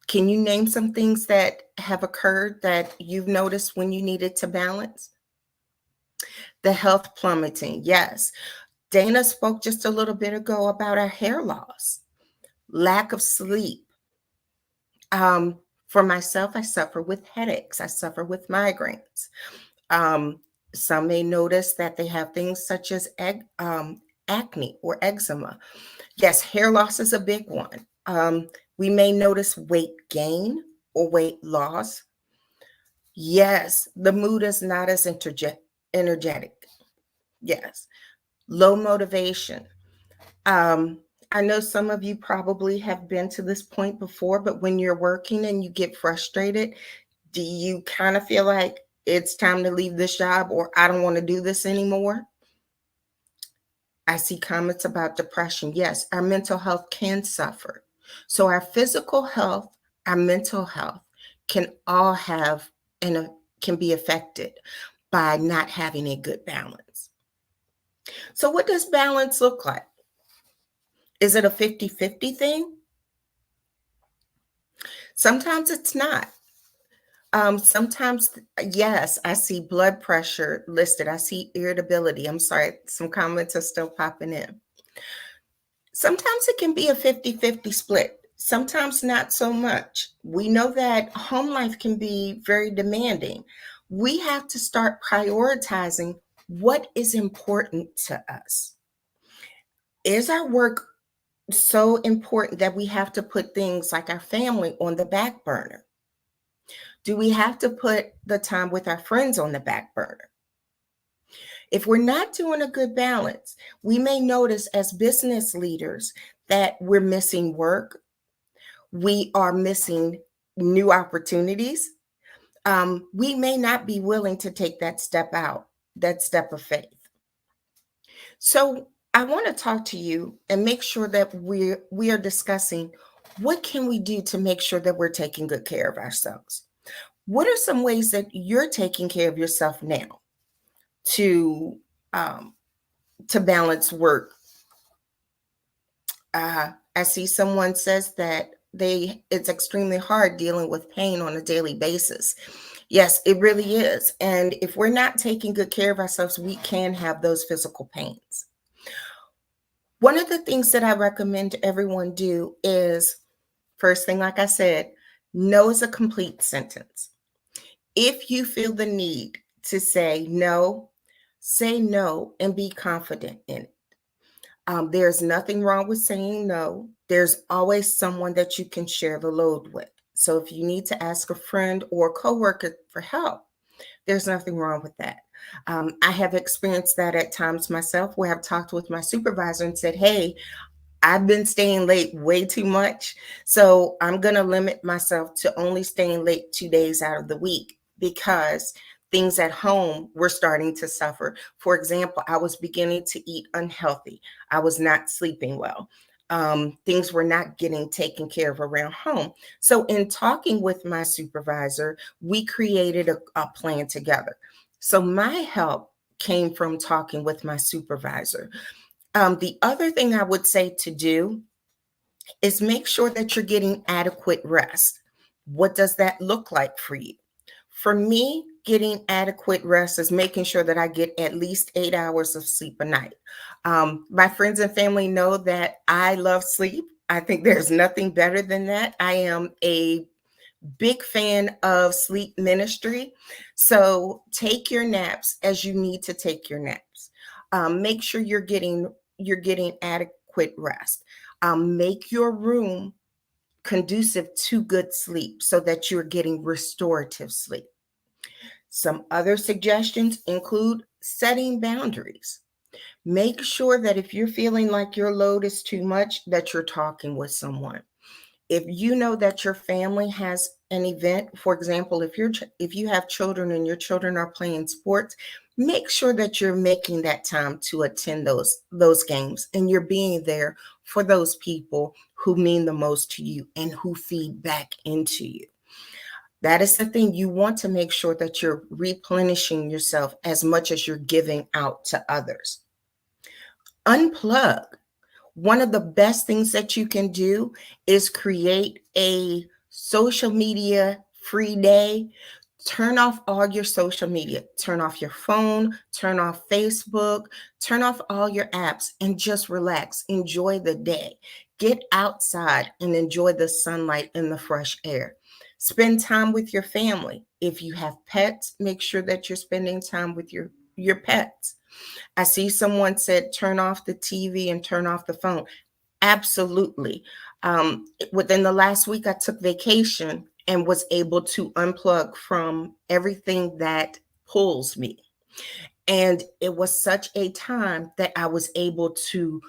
can you name some things that have occurred that you've noticed when you needed to balance? The health plummeting. Yes. Dana spoke just a little bit ago about our hair loss, lack of sleep. Um, for myself, I suffer with headaches, I suffer with migraines. Um, some may notice that they have things such as acne or eczema. Yes, hair loss is a big one. We may notice weight gain or weight loss. Yes, the mood is not as energetic. Yes, low motivation. Um, I know some of you probably have been to this point before, but when you're working and you get frustrated, do you kind of feel like it's time to leave this job or I don't want to do this anymore? I see comments about depression. Yes, our mental health can suffer. So our physical health, our mental health can all have and can be affected by not having a good balance. So what does balance look like? Is it a 50-50 thing? Sometimes it's not. Sometimes, yes, I see blood pressure listed. I see irritability. I'm sorry, some comments are still popping in. Sometimes it can be a 50-50 split. Sometimes not so much. We know that home life can be very demanding. We have to start prioritizing what is important to us. Is our work so important that we have to put things like our family on the back burner? Do we have to put the time with our friends on the back burner? If we're not doing a good balance, we may notice as business leaders that we're missing work, we are missing new opportunities. We may not be willing to take that step out, that step of faith. So I want to talk to you and make sure that we are discussing what can we do to make sure that we're taking good care of ourselves. What are some ways that you're taking care of yourself now to um, to balance work? I see someone says that it's extremely hard dealing with pain on a daily basis. Yes, it really is. And if we're not taking good care of ourselves, we can have those physical pains. One of the things that I recommend everyone do is, first thing, like I said, no is a complete sentence. If you feel the need to say no and be confident in it. There's nothing wrong with saying no. There's always someone that you can share the load with. So if you need to ask a friend or a coworker for help, there's nothing wrong with that. I have experienced that at times myself where I've talked with my supervisor and said, hey, I've been staying late way too much. So I'm going to limit myself to only staying late 2 days out of the week because things at home were starting to suffer. For example, I was beginning to eat unhealthy. I was not sleeping well. Things were not getting taken care of around home. So in talking with my supervisor, we created a plan together. So my help came from talking with my supervisor. The other thing I would say to do is make sure that you're getting adequate rest. What does that look like for you? For me, getting adequate rest is making sure that I get at least 8 hours of sleep a night. My friends and family know that I love sleep. I think there's nothing better than that. I am a big fan of sleep ministry. So take your naps as you need to take your naps. Make sure you're getting adequate rest. Make your room conducive to good sleep so that you're getting restorative sleep. Some other suggestions include setting boundaries. Make sure that if you're feeling like your load is too much, that you're talking with someone. If you know that your family has an event, for example, if you have children and your children are playing sports, make sure that you're making that time to attend those games and you're being there for those people who mean the most to you and who feed back into you. That is the thing. You want to make sure that you're replenishing yourself as much as you're giving out to others. Unplug. One of the best things that you can do is create a social media free day. Turn off all your social media, turn off your phone, turn off Facebook, turn off all your apps and just relax. Enjoy the day. Get outside and enjoy the sunlight and the fresh air. Spend time with your family. If you have pets, make sure that you're spending time with your pets. I see someone said turn off the TV and turn off the phone. Absolutely. Within the last week, I took vacation and was able to unplug from everything that pulls me. And it was such a time that I was able to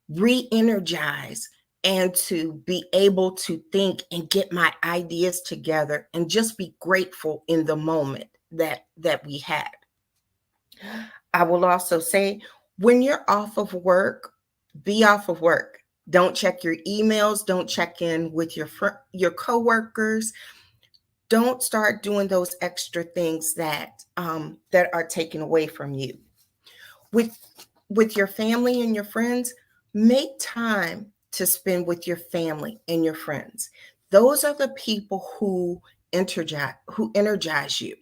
re energize and to be able to think and get my ideas together and just be grateful in the moment that we had. I will also say when you're off of work, be off of work. Don't check your emails, don't check in with your coworkers. Don't start doing those extra things that are taken away from you. With with your family and your friends, make time to spend with your family and your friends. Those are the people who energize you.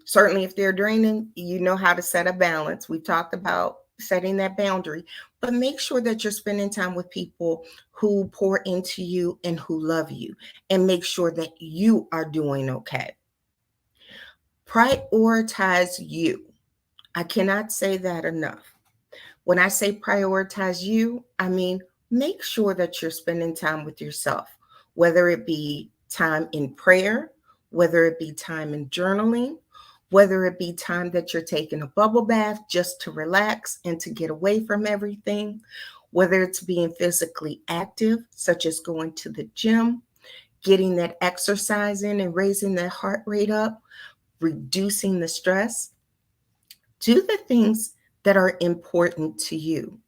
Certainly, if they're draining, you know how to set a balance. We've talked about setting that boundary, but make sure that you're spending time with people who pour into you and who love you, and make sure that you are doing okay. Prioritize you. I cannot say that enough. When I say prioritize you, I mean make sure that you're spending time with yourself, whether it be time in prayer, whether it be time in journaling, whether it be time that you're taking a bubble bath just to relax and to get away from everything, whether it's being physically active, such as going to the gym, getting that exercise in and raising that heart rate up, reducing the stress. Do the things that are important to you.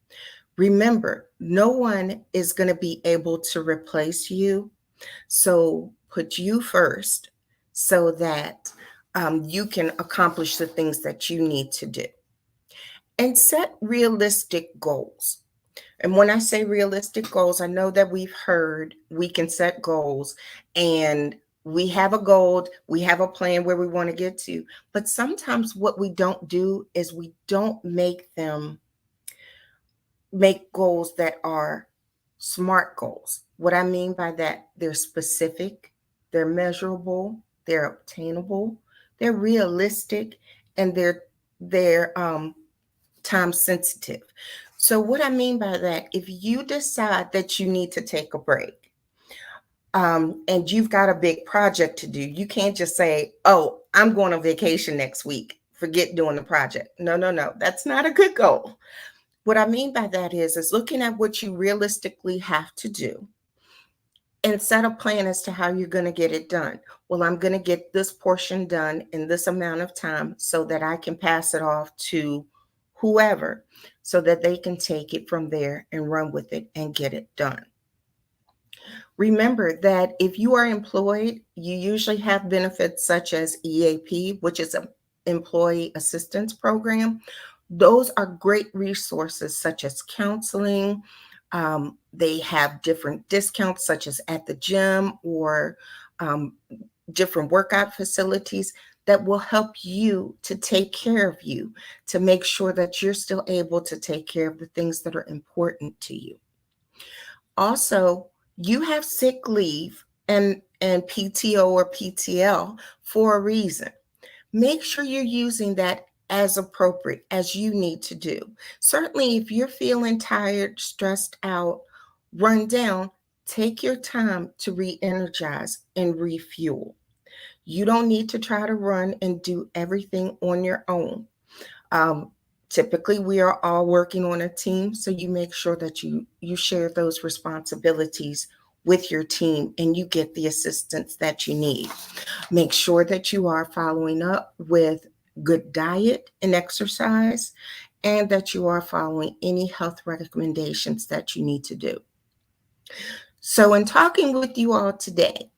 Remember, no one is going to be able to replace you. So put you first so that you can accomplish the things that you need to do. And set realistic goals. And when I say realistic goals, I know that we've heard we can set goals and we have a goal, we have a plan where we want to get to. But sometimes what we don't do is we don't make goals that are SMART goals. What I mean by that, they're specific, they're measurable, they're obtainable, they're realistic, and they're time sensitive. So what I mean by that, if you decide that you need to take a break, and you've got a big project to do, you can't just say, "Oh, I'm going on vacation next week. Forget doing the project." No, no, no. That's not a good goal. What I mean by that is looking at what you realistically have to do and set a plan as to how you're going to get it done. Well, I'm going to get this portion done in this amount of time so that I can pass it off to whoever so that they can take it from there and run with it and get it done. Remember that if you are employed, you usually have benefits such as EAP, which is an employee assistance program. Those are great resources such as counseling. They have different discounts, such as at the gym or um, different workout facilities that will help you to take care of you, to make sure that you're still able to take care of the things that are important to you. Also, you have sick leave and PTO or PTL for a reason. Make sure you're using that as appropriate as you need to do. Certainly, if you're feeling tired, stressed out, run down, take your time to re energize and refuel. You don't need to try to run and do everything on your own. Um, Typically, we are all working on a team, so you make sure that you share those responsibilities with your team and you get the assistance that you need. Make sure that you are following up with good diet and exercise, and that you are following any health recommendations that you need to do. So, in talking with you all today,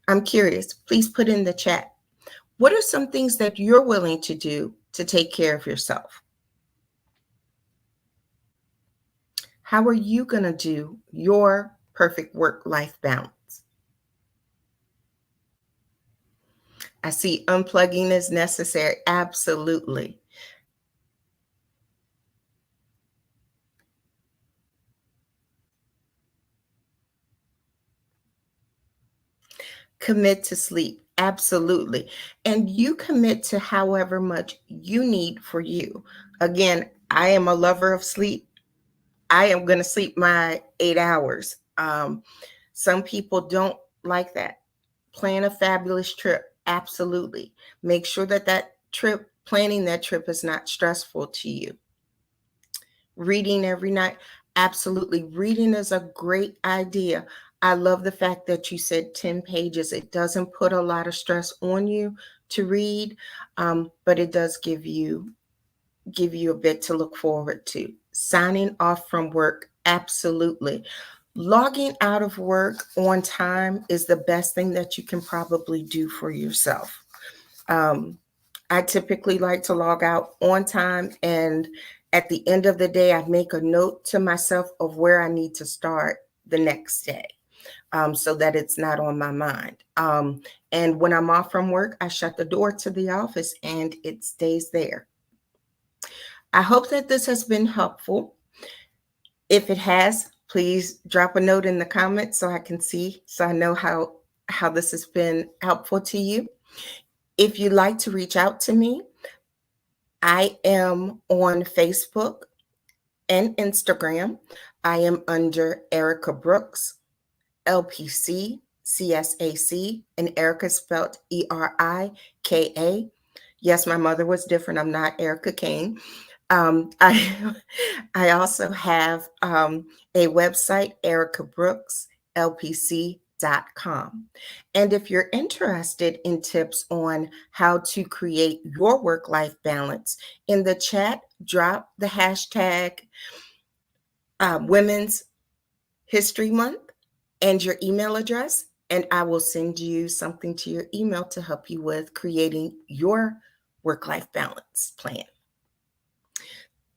I'm curious, please put in the chat, what are some things that you're willing to do to take care of yourself? How are you going to do your perfect work life balance? I see unplugging is necessary. Absolutely. Commit to sleep. Absolutely. And you commit to however much you need for you. Again, I am a lover of sleep. I am going to sleep my 8 hours. Some people don't like that. Plan a fabulous trip. Absolutely. Make sure that planning that trip is not stressful to you. Reading every night. Absolutely. Reading is a great idea. I love the fact that you said 10 pages. It doesn't put a lot of stress on you to read, but it does give you a bit to look forward to. Signing off from work, absolutely. Logging out of work on time is the best thing that you can probably do for yourself. Um, I typically like to log out on time, and at the end of the day, I make a note to myself of where I need to start the next day, so that it's not on my mind. And when I'm off from work, I shut the door to the office and it stays there. I hope that this has been helpful. If it has, please drop a note in the comments so I can see, so I know how this has been helpful to you. If you'd like to reach out to me, I am on Facebook and Instagram. I am under Erica Brooks, LPC, CSAC, and Erica spelled ERIKA. Yes, my mother was different. I'm not Erica Kane. I I also have a website, ericabrookslpc.com. And if you're interested in tips on how to create your work-life balance, in the chat, drop the hashtag Women's History Month and your email address, and I will send you something to your email to help you with creating your work-life balance plan.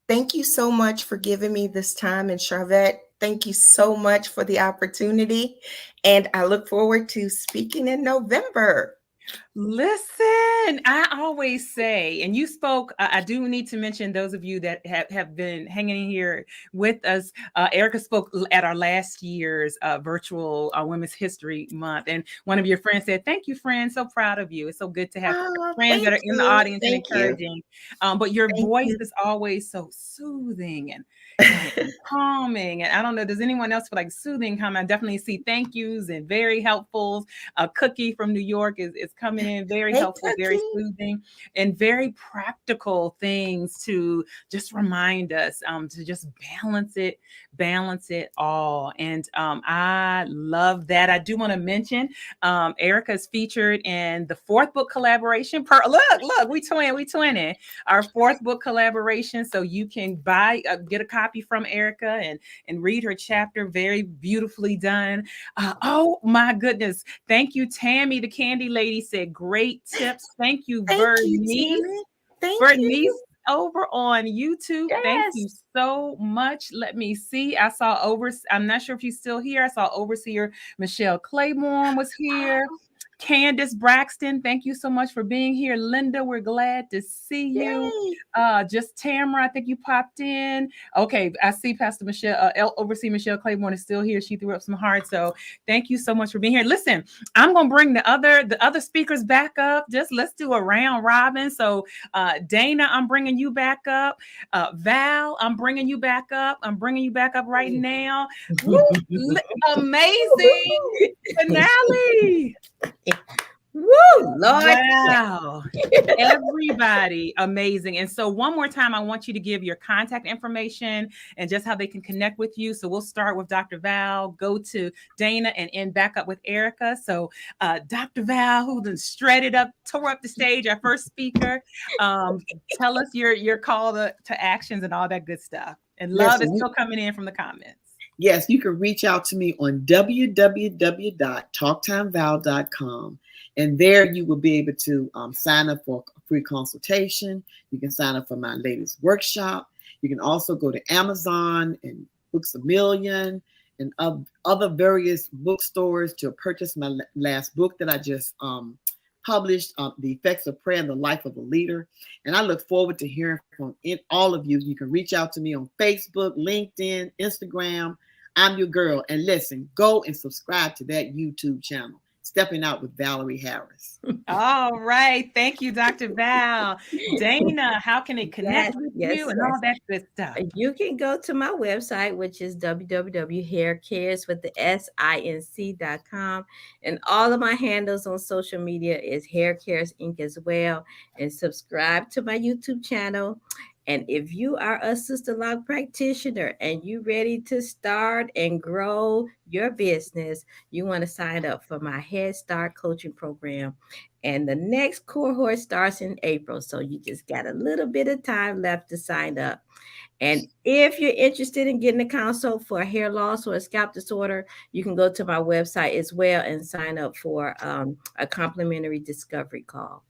Thank you so much for giving me this time. And Charvette, thank you so much for the opportunity. And I look forward to speaking in November. Listen, I always say, and you spoke, I do need to mention those of you that have been hanging in here with us. Erica spoke at our last year's virtual Women's History Month. And one of your friends said, thank you, friends. So proud of you. It's so good to have friends that are in the audience and encouraging. But your voice is always so soothing and calming. And I don't know, does anyone else feel like soothing? I definitely see thank yous and very helpful. A Cookie from New York is coming in, very helpful, very soothing, and very practical things to just remind us to just balance it all. And I love that. I do want to mention Erica's featured in the 4th book collaboration. Look, we twinning our 4th book collaboration. So you can get a copy from Erica and read her chapter. Very beautifully done. Oh my goodness. Thank you, Tammy, the candy lady said great tips. Thank you, Vernice. Vernice over on YouTube. Yes. Thank you so much. Let me see. I'm not sure if she's still here. I saw Overseer Michelle Claiborne was here. Candace Braxton, thank you so much for being here. Linda, we're glad to see you. Just Tamara, I think you popped in. Okay, I see Pastor Michelle, Overseer Michelle Claiborne is still here. She threw up some hearts. So thank you so much for being here. Listen, I'm gonna bring the other speakers back up. Just let's do a round robin. So Dana, I'm bringing you back up. Val, I'm bringing you back up. I'm bringing you back up right now. Woo, amazing finale. Woo, Lord. Wow. Everybody amazing. And so one more time, I want you to give your contact information and just how they can connect with you. So we'll start with Dr. Val, go to Dana, and end back up with Erica. So Dr. Val, who then shredded up, tore up the stage, our first speaker. Tell us your call to actions and all that good stuff. And love is Listen, still coming in from the comments. yes, you can reach out to me on www.talktimeval.com. And there you will be able to sign up for a free consultation. You can sign up for my latest workshop. You can also go to Amazon and Books A Million and other various bookstores to purchase my last book that I just published, The Effects of Prayer in the Life of a Leader. And I look forward to hearing from all of you. You can reach out to me on Facebook, LinkedIn, Instagram. I'm your girl. And listen, go and subscribe to that YouTube channel, Stepping Out with Valerie Harris. All right. Thank you, Dr. Val. Dana, how can it connect with you and all that good stuff? You can go to my website, which is www.haircares.com. And all of my handles on social media is Hair Cares Inc. as well. And subscribe to my YouTube channel. And if you are a sister log practitioner and you ready to start and grow your business, you want to sign up for my Head Start coaching program. And the next cohort starts in April. So you just got a little bit of time left to sign up. And if you're interested in getting a consult for hair loss or a scalp disorder, you can go to my website as well and sign up for a complimentary discovery call.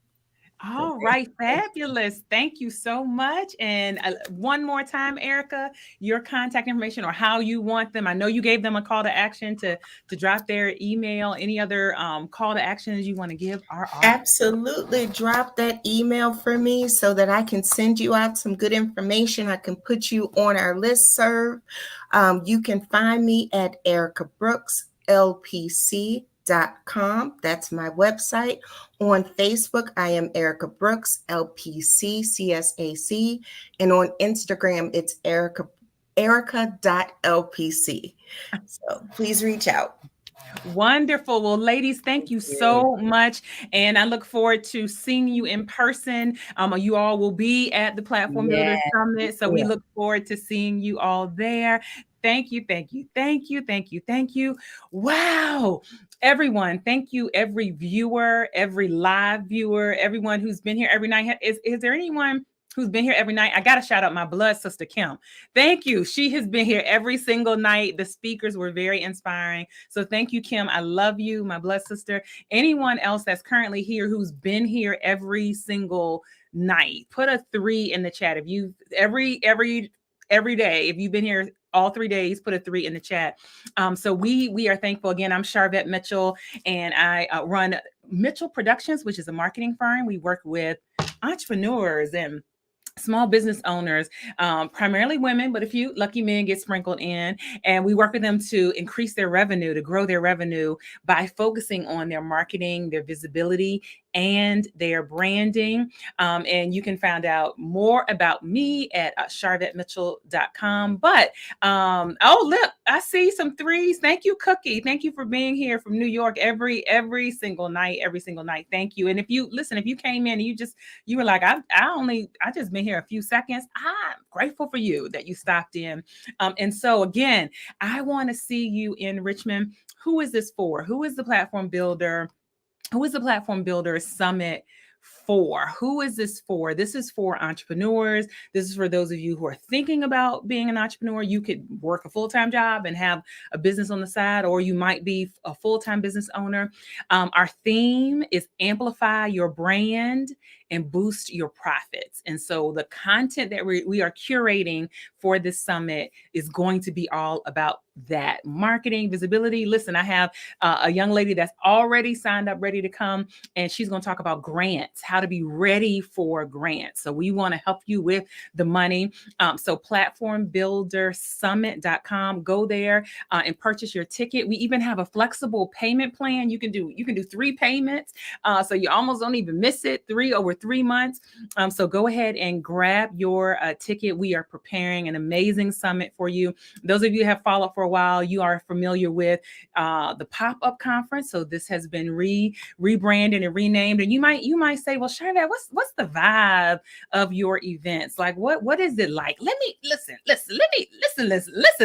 All right, fabulous. Thank you so much. And one more time, Erica, your contact information or how you want them. I know you gave them a call to action to drop their email. Any other call to actions you want to give our audience? Absolutely. Drop that email for me so that I can send you out some good information. I can put you on our listserv. You can find me at Erica Brooks, LPC.com. That's my website. On Facebook, I am Erica Brooks, LPC, CSAC. And on Instagram, it's Erica.lpc. So please reach out. Wonderful. Well, ladies, thank you so much. And I look forward to seeing you in person. You all will be at the Platform Builder Summit. So we look forward to seeing you all there. Thank you, thank you, thank you, thank you, thank you. Wow. Everyone, thank you. Every viewer, every live viewer, everyone who's been here every night. Is there anyone who's been here every night? I got to shout out my blood sister, Kim. Thank you. She has been here every single night. The speakers were very inspiring. So thank you, Kim. I love you, my blood sister. Anyone else that's currently here who's been here every single night, put a 3 in the chat. If you every day, if you've been here all 3 days, put a 3 in the chat. So we are thankful. Again, I'm Charvette Mitchell, and I run Mitchell Productions, which is a marketing firm. We work with entrepreneurs and small business owners, primarily women, but a few lucky men get sprinkled in. And we work with them to increase their revenue, to grow their revenue by focusing on their marketing, their visibility, and their branding. And you can find out more about me at charvettemitchell.com. But, oh, look, I see some 3s. Thank you, Cookie. Thank you for being here from New York every single night, Thank you. And if you came in and you were like, I just been here a few seconds, I'm grateful for you that you stopped in. And so again, I want to see you in Richmond. Who is this for? Who is the Platform Builder? Who is the Platform Builder Summit for? Who is this for? This is for entrepreneurs. This is for those of you who are thinking about being an entrepreneur. You could work a full-time job and have a business on the side, or you might be a full-time business owner. Our theme is amplify your brand and boost your profits. And so the content that we are curating for this summit is going to be all about that. Marketing, visibility. Listen, I have a young lady that's already signed up, ready to come, and she's going to talk about grants, how to be ready for grants. So we want to help you with the money. So platformbuildersummit.com, go there and purchase your ticket. We even have a flexible payment plan. You can do 3 payments. So you almost don't even miss it. 3 over for 3 months. So go ahead and grab your ticket. We are preparing an amazing summit for you. Those of you who have followed for a while, you are familiar with the pop-up conference. So this has been rebranded and renamed. And you might say, well, Charlotte, what's the vibe of your events? Like what is it like? Let me listen,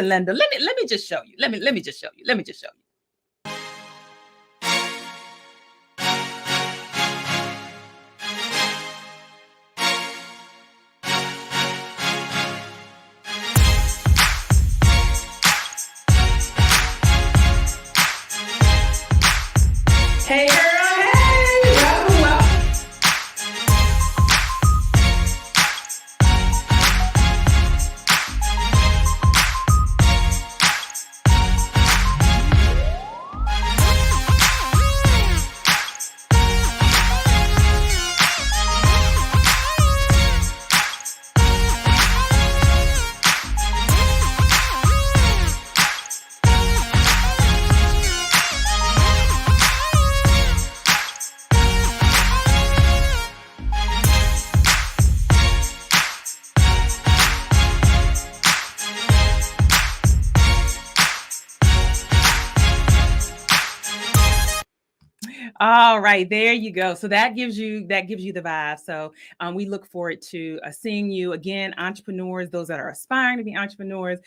Linda. Let me just show you. Let me just show you. Let me just show you. Hey girl, hey, welcome, welcome. All right, there you go. So that gives you the vibe. So we look forward to seeing you again, entrepreneurs, those that are aspiring to be entrepreneurs.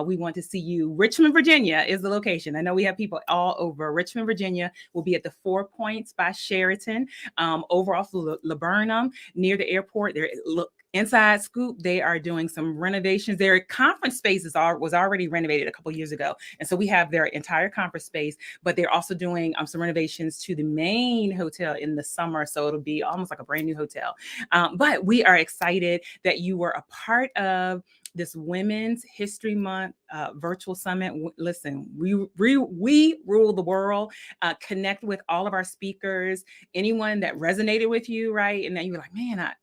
We want to see you. Richmond, Virginia is the location. I know we have people all over. Richmond, Virginia will be at the 4 Points by Sheraton, over off Laburnum near the airport. There, look. Inside Scoop, they are doing some renovations. Their conference spaces was already renovated a couple years ago, and so we have their entire conference space. But they're also doing some renovations to the main hotel in the summer, so it'll be almost like a brand new hotel. But we are excited that you were a part of this Women's History Month virtual summit. Listen, we rule the world. Connect with all of our speakers, anyone that resonated with you, right? And then you were like, man, I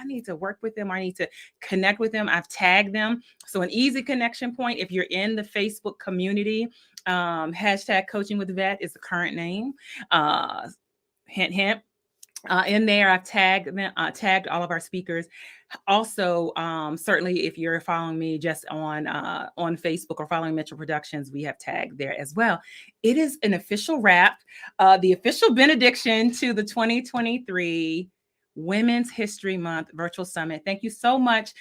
need to work with them. I need to connect with them. I've tagged them. So an easy connection point, if you're in the Facebook community, hashtag Coaching with Vet is the current name. Hint, hint. In there, I've tagged all of our speakers. Also, certainly, if you're following me just on Facebook or following Metro Productions, we have tagged there as well. It is an official wrap, the official benediction to the 2023 Women's History Month Virtual Summit. Thank you so much,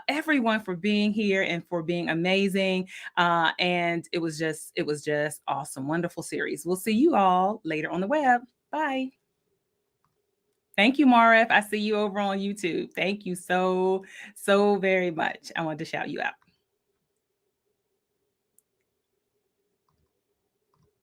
everyone, for being here and for being amazing. And it was just awesome, wonderful series. We'll see you all later on the web. Bye. Thank you, Marif. I see you over on YouTube. Thank you so very much. I wanted to shout you out.